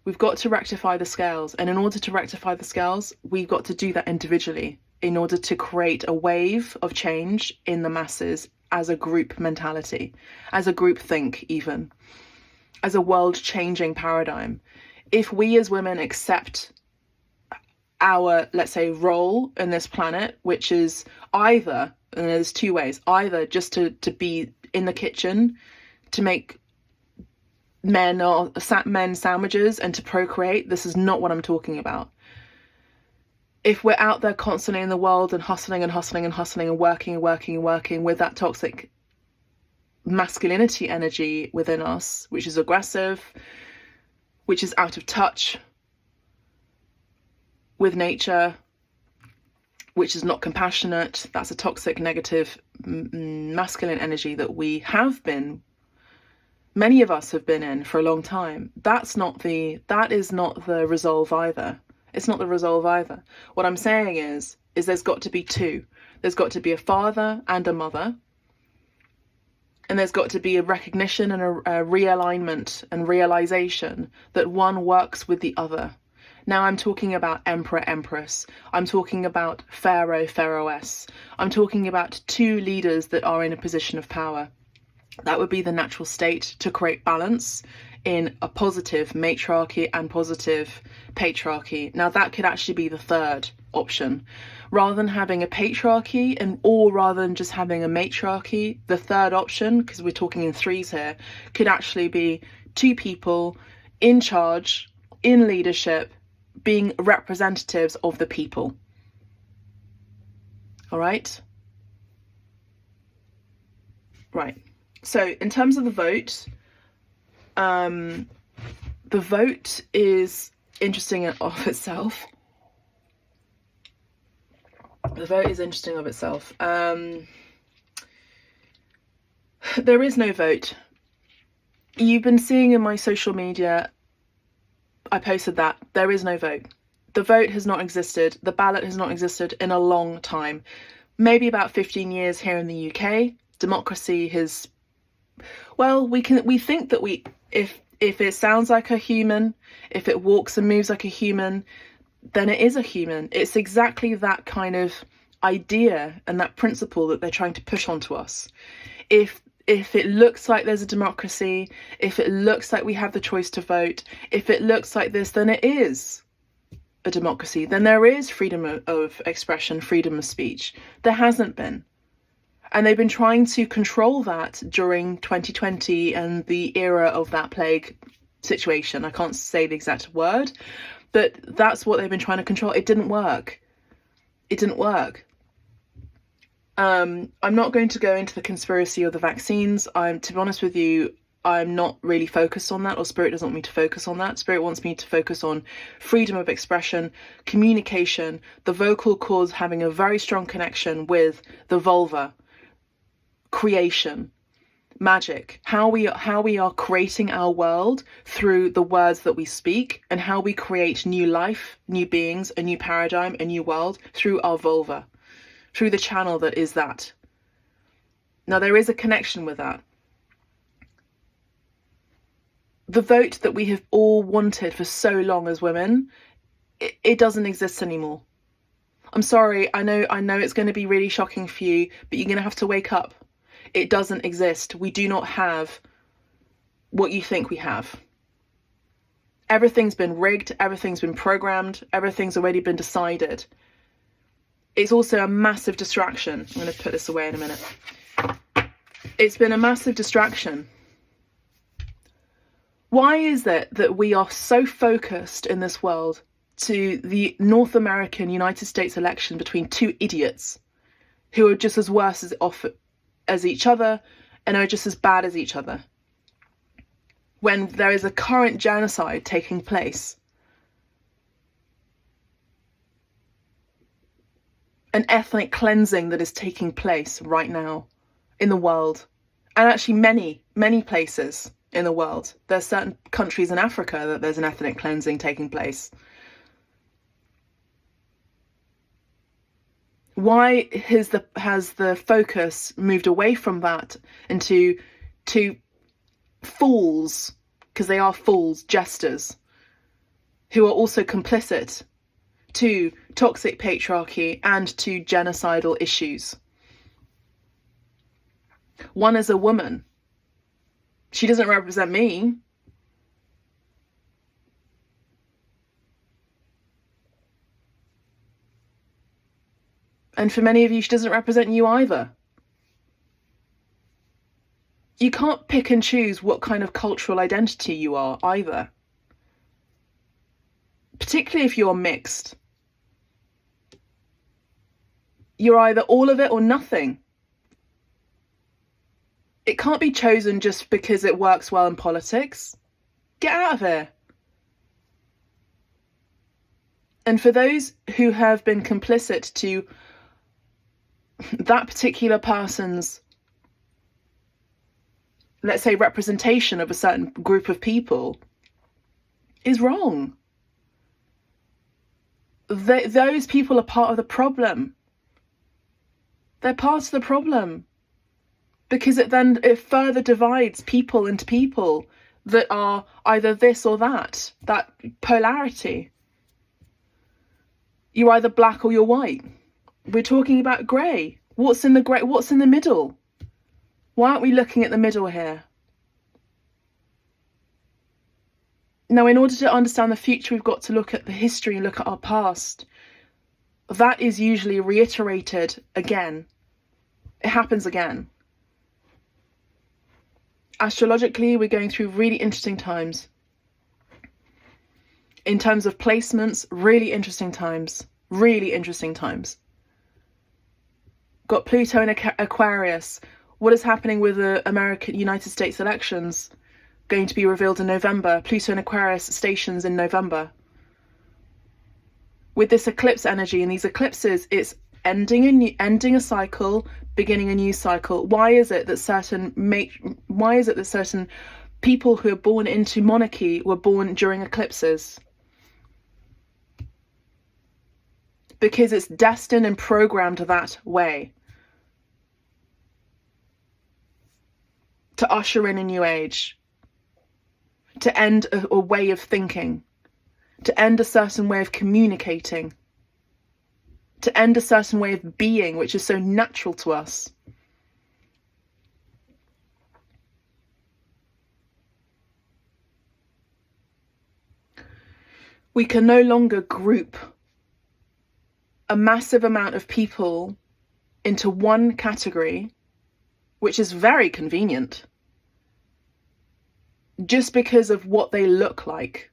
We've got to rectify the scales, and in order to rectify the scales, we've got to do that individually in order to create a wave of change in the masses as a group mentality, as a group think even, as a world-changing paradigm. If we as women accept our, let's say, role in this planet, which is either, and there's two ways, either just to be in the kitchen, to make men sandwiches and to procreate. This is not what I'm talking about. If we're out there constantly in the world and hustling and hustling and hustling and working and working and working with that toxic masculinity energy within us, which is aggressive, which is out of touch with nature, which is not compassionate, that's a toxic, negative, masculine energy that we have been, many of us have been in for a long time. That is not the resolve either. It's not the resolve either. What I'm saying is there's got to be two. There's got to be a father and a mother. And there's got to be a recognition and a realignment and realization that one works with the other. Now I'm talking about emperor, empress. I'm talking about pharaoh, pharaohess. I'm talking about two leaders that are in a position of power. That would be the natural state to create balance in a positive matriarchy and positive patriarchy. Now that could actually be the third option. Rather than having a patriarchy or rather than just having a matriarchy, the third option, because we're talking in threes here, could actually be two people in charge, in leadership, being representatives of the people. All right? Right. So in terms of the vote is interesting of itself. The vote is interesting of itself. There is no vote. You've been seeing in my social media, I posted that there is no vote. The vote has not existed. The ballot has not existed in a long time. Maybe about 15 years here in the UK. Democracy has, well, we think that if it sounds like a human, if it walks and moves like a human, then it is a human. It's exactly that kind of idea and that principle that they're trying to push onto us. If it looks like there's a democracy, if it looks like we have the choice to vote, if it looks like this, then it is a democracy. Then there is freedom of expression, freedom of speech. There hasn't been. And they've been trying to control that during 2020 and the era of that plague situation. I can't say the exact word, but that's what they've been trying to control. It didn't work. It didn't work. I'm not going to go into the conspiracy of the vaccines. To be honest with you, I'm not really focused on that, or Spirit doesn't want me to focus on that. Spirit wants me to focus on freedom of expression, communication, the vocal cords having a very strong connection with the vulva, creation, magic, how we are creating our world through the words that we speak, and how we create new life, new beings, a new paradigm, a new world through our vulva, through the channel that is that. Now there is a connection with that. The vote that we have all wanted for so long as women, it doesn't exist anymore. I'm sorry, I know it's going to be really shocking for you, but you're going to have to wake up. It doesn't exist. We do not have what you think we have. Everything's been rigged, everything's been programmed, everything's already been decided. It's also a massive distraction. I'm going to put this away in a minute. It's been a massive distraction. Why is it that we are so focused in this world to the North American United States election between two idiots who are just as worse as each other and are just as bad as each other, when there is a current genocide taking place, an ethnic cleansing that is taking place right now in the world, and actually many places in the world. There's certain countries in Africa that there's an ethnic cleansing taking place. Why has the focus moved away from that into fools, because they are fools, jesters, who are also complicit to toxic patriarchy and to genocidal issues? One is a woman. She doesn't represent me. And for many of you, she doesn't represent you either. You can't pick and choose what kind of cultural identity you are either. Particularly if you're mixed. You're either all of it or nothing. It can't be chosen just because it works well in politics. Get out of here. And for those who have been complicit to that particular person's, let's say, representation of a certain group of people, is wrong. Those people are part of the problem. They're part of the problem. Because it further divides people into people that are either this or that polarity. You're either black or you're white. We're talking about grey. What's in the grey? What's in the middle? Why aren't we looking at the middle here? Now, in order to understand the future, we've got to look at the history and look at our past. That is usually reiterated again. It happens again. Astrologically, we're going through really interesting times. In terms of placements, really interesting times. Really interesting times. Got Pluto in Aquarius. What is happening with the United States elections? Going to be revealed in November. Pluto in Aquarius stations in November. With this eclipse energy and these eclipses, it's ending a cycle, beginning a new cycle. Why is it that certain people who are born into monarchy were born during eclipses? Because it's destined and programmed that way. To usher in a new age. To end a way of thinking. To end a certain way of communicating. To end a certain way of being, which is so natural to us. We can no longer group a massive amount of people into one category, which is very convenient, just because of what they look like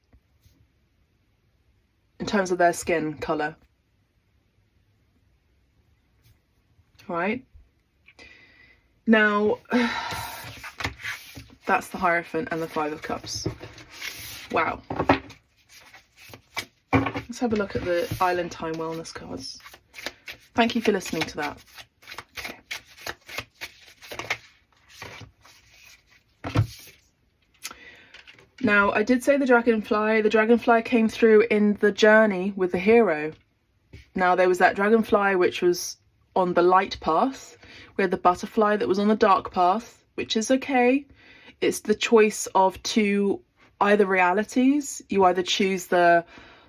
in terms of their skin colour. Right? Now, that's the Hierophant and the Five of Cups. Wow. Let's have a look at the Island Time Wellness cards. Thank you for listening to that. Okay. Now, I did say the dragonfly. The dragonfly came through in the journey with the hero. Now, there was that dragonfly which was on the light path. We had the butterfly that was on the dark path, which is okay. It's the choice of two either realities. You either choose the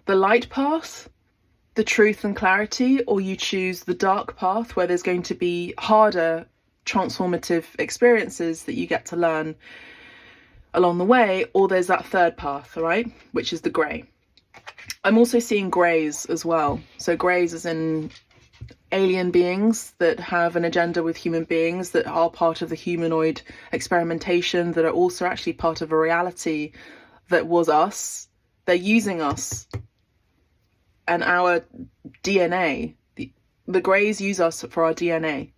light path, the truth and clarity, or you choose the dark path where there's going to be harder transformative experiences that you get to learn along the way, or there's that third path, right, which is the grey. I'm also seeing greys as well. So greys as in alien beings that have an agenda with human beings, that are part of the humanoid experimentation, that are also actually part of a reality that was us. They're using us and our DNA. The greys use us for our DNA.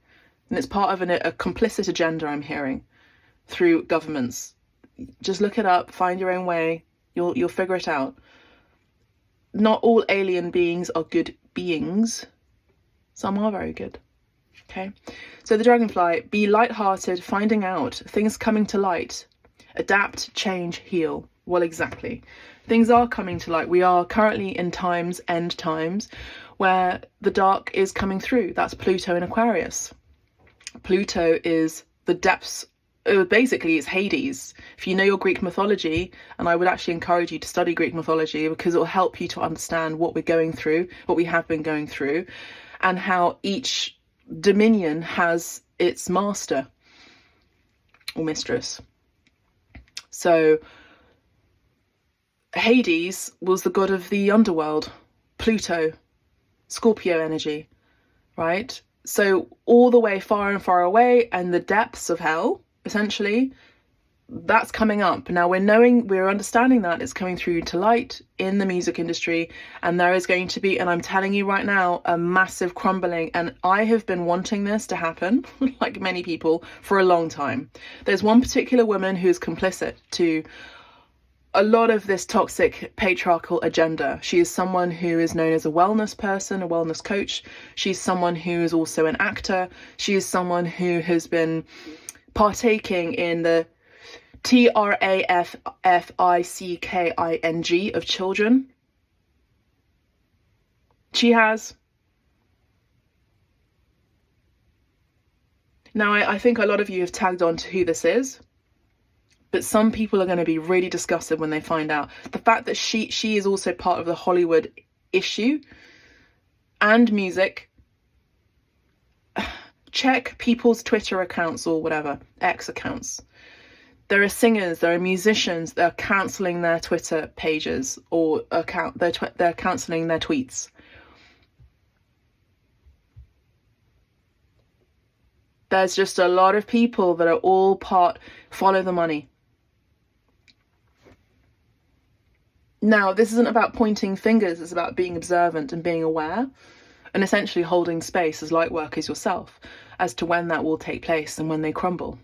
And it's part of a complicit agenda I'm hearing through governments. Just look it up, find your own way. You'll figure it out. Not all alien beings are good beings. Some are very good. Okay. So the dragonfly, be light-hearted, finding out, things coming to light. Adapt, change, heal. Well, exactly. Things are coming to light. We are currently in times, end times, where the dark is coming through. That's Pluto in Aquarius. Pluto is the depths. Basically, it's Hades. If you know your Greek mythology, and I would actually encourage you to study Greek mythology, because it will help you to understand what we're going through, what we have been going through, and how each dominion has its master or mistress. So Hades was the god of the underworld, Pluto, Scorpio energy, right? So all the way far and far away, and the depths of hell, essentially, that's coming up. Now we're understanding that it's coming through to light in the music industry, and there is going to be, and I'm telling you right now, a massive crumbling. And I have been wanting this to happen, like many people, for a long time. There's one particular woman who is complicit to a lot of this toxic patriarchal agenda. She is someone who is known as a wellness person, a wellness coach. She's someone who is also an actor. She is someone who has been partaking in the trafficking of children. She has. Now, I think a lot of you have tagged on to who this is, but some people are going to be really disgusted when they find out. The fact that she is also part of the Hollywood issue and music. Check people's Twitter accounts or whatever, X accounts. There are singers, there are musicians that are cancelling their Twitter pages, or they're cancelling their tweets. There's just a lot of people that are all follow the money. Now, this isn't about pointing fingers, it's about being observant and being aware, and essentially holding space as light workers yourself as to when that will take place and when they crumble.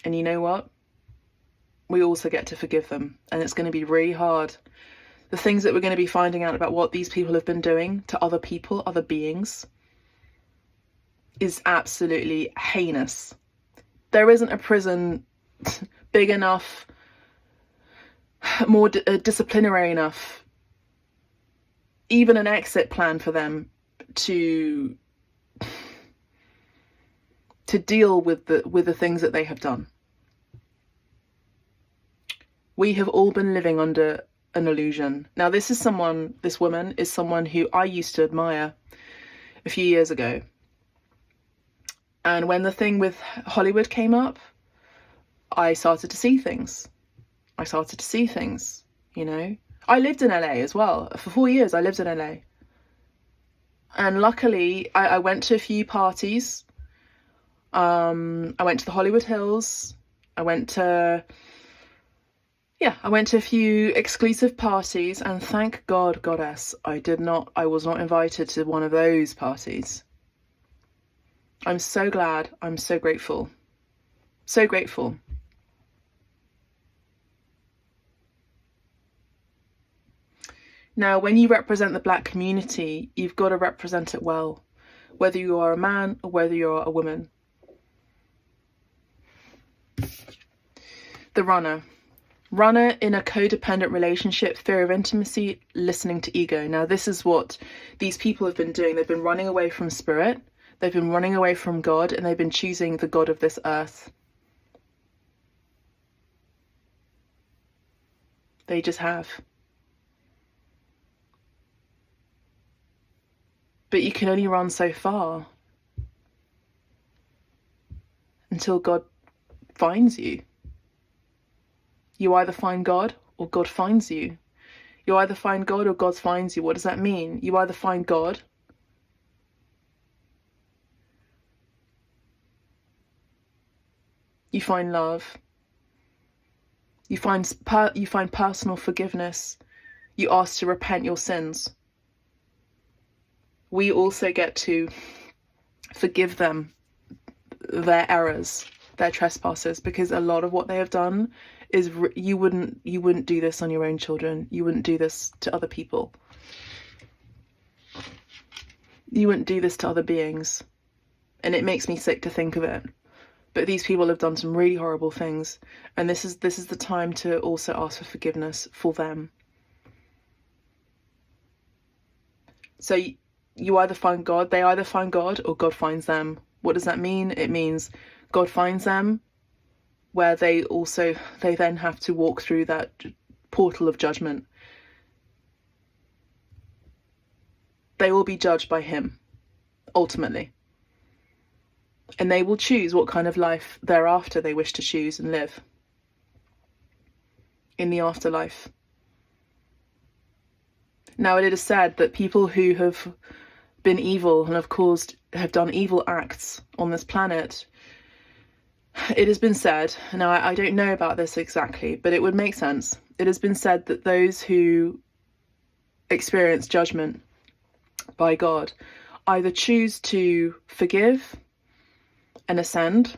And you know what? We also get to forgive them, and it's going to be really hard. The things that we're going to be finding out about what these people have been doing to other people, other beings, is absolutely heinous. There isn't a prison big enough, more disciplinary enough, even an exit plan for them to deal with the things that they have done. We have all been living under an illusion. Now, this woman is someone who I used to admire a few years ago. And when the thing with Hollywood came up, I started to see things. You know. I lived in LA as well. For 4 years, I lived in LA. And luckily, I went to a few parties. I went to the Hollywood Hills. I went to a few exclusive parties, and thank God, goddess, I was not invited to one of those parties. I'm so glad. I'm so grateful. So grateful. Now, when you represent the Black community, you've got to represent it well, whether you are a man or whether you're a woman. The runner in a codependent relationship, fear of intimacy, listening to ego. Now, this is what these people have been doing. They've been running away from spirit. They've been running away from God, and they've been choosing the God of this earth. They just have. But you can only run so far until God finds you. You either find God or God finds you. You either find God or God finds you. What does that mean? You either find God, you find love, you find personal forgiveness, you ask to repent your sins. We also get to forgive them their errors, their trespasses, because a lot of what they have done is you wouldn't do this on your own children. You wouldn't do this to other people. You wouldn't do this to other beings. And it makes me sick to think of it. But these people have done some really horrible things, and this is the time to also ask for forgiveness for them. So you either find God, they either find God, or God finds them. What does that mean? It means God finds them, where they then have to walk through that portal of judgment. They will be judged by him, ultimately. And they will choose what kind of life thereafter they wish to choose and live in the afterlife. Now, it is said that people who have been evil and have done evil acts on this planet, it has been said, now I don't know about this exactly, but it would make sense. It has been said that those who experience judgment by God either choose to forgive and ascend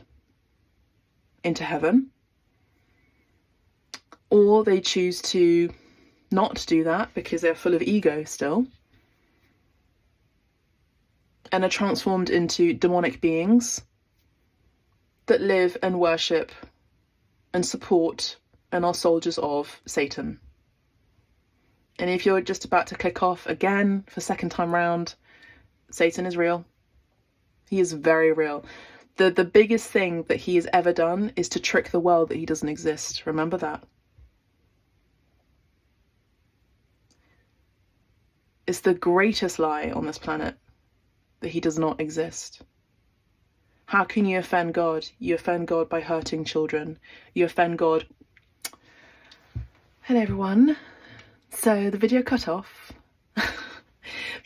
into heaven, or they choose to not do that because they're full of ego still and are transformed into demonic beings that live and worship and support and are soldiers of Satan. And if you're just about to click off again for second time round, Satan is real. He is very real. The biggest thing that he has ever done is to trick the world that he doesn't exist. Remember that. It's the greatest lie on this planet that he does not exist. How can you offend God? You offend God by hurting children. You offend God. Hello everyone. So the video cut off.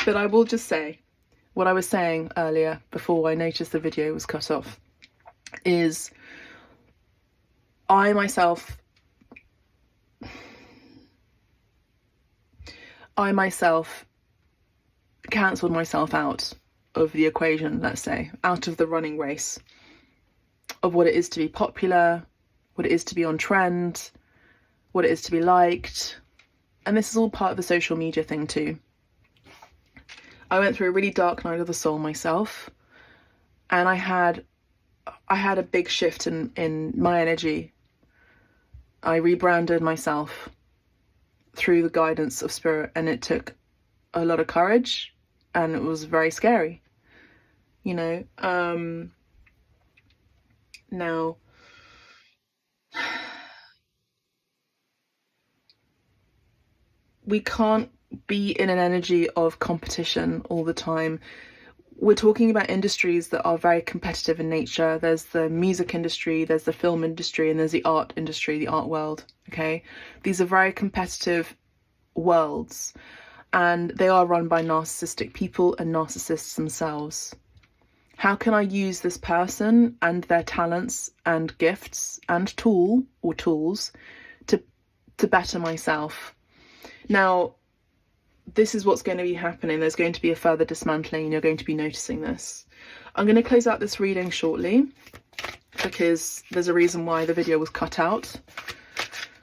But I will just say, what I was saying earlier before I noticed the video was cut off is I myself cancelled myself out of the equation, let's say, out of the running race of what it is to be popular, what it is to be on trend, what it is to be liked. And this is all part of the social media thing too. I went through a really dark night of the soul myself, and I had a big shift in my energy. I rebranded myself through the guidance of spirit, and it took a lot of courage, and it was very scary, you know. Now we can't be in an energy of competition all the time. We're talking about industries that are very competitive in nature. There's the music industry, there's the film industry, and there's the art industry, the art world, okay? These are very competitive worlds, and they are run by narcissistic people and narcissists themselves. How can I use this person and their talents and gifts and tools to better myself? Now, this is what's going to be happening. There's going to be a further dismantling, and you're going to be noticing this. I'm going to close out this reading shortly because there's a reason why the video was cut out.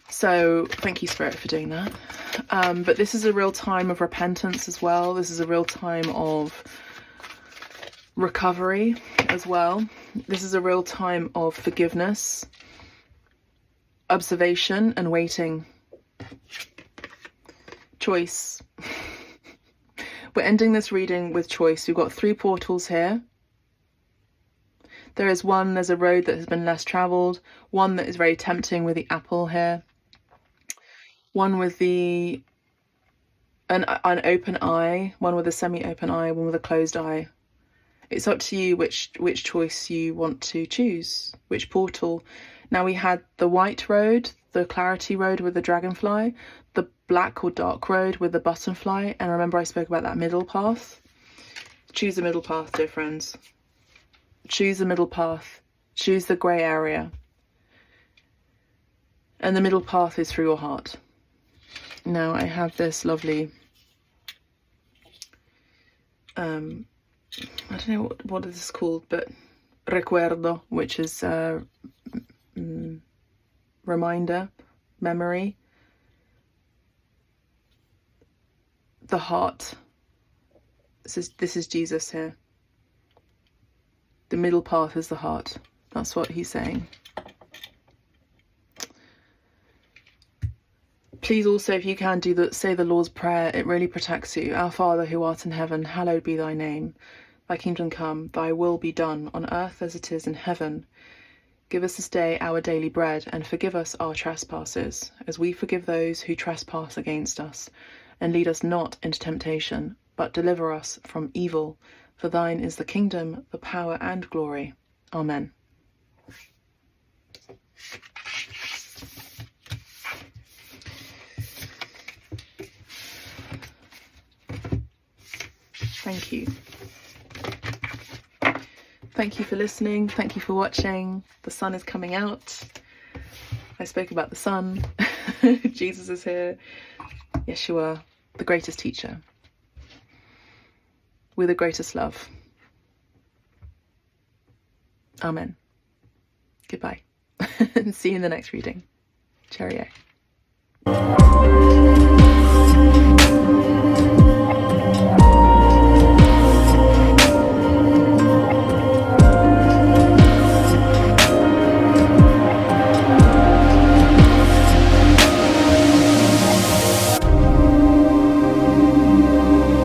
So thank you, Spirit, for doing that. But this is a real time of repentance as well. This is a real time of recovery as well. This is a real time of forgiveness, observation, and waiting. Choice. We're ending this reading with choice. We've got 3 portals here. There's a road that has been less travelled, one that is very tempting with the apple here, one with an open eye, one with a semi-open eye, one with a closed eye. It's up to you which choice you want to choose, which portal. Now we had the white road, the clarity road with the dragonfly, the black or dark road with the buttonfly, and remember I spoke about that middle path. Choose the middle path, dear friends. Choose the middle path. Choose the grey area. And the middle path is through your heart. Now I have this lovely, I don't know what this is called, but recuerdo, which is reminder, memory. The heart. This is Jesus here. The middle path is the heart. That's what he's saying. Please also, if you can, say the Lord's Prayer. It really protects you. Our Father who art in heaven, hallowed be thy name. Thy kingdom come, thy will be done, on earth as it is in heaven. Give us this day our daily bread, and forgive us our trespasses, as we forgive those who trespass against us. And lead us not into temptation, but deliver us from evil. For thine is the kingdom, the power and glory. Amen. Thank you. Thank you for listening. Thank you for watching. The sun is coming out. I spoke about the sun. Jesus is here. Yeshua, the greatest teacher. With the greatest love. Amen. Goodbye. See you in the next reading. Cheerio.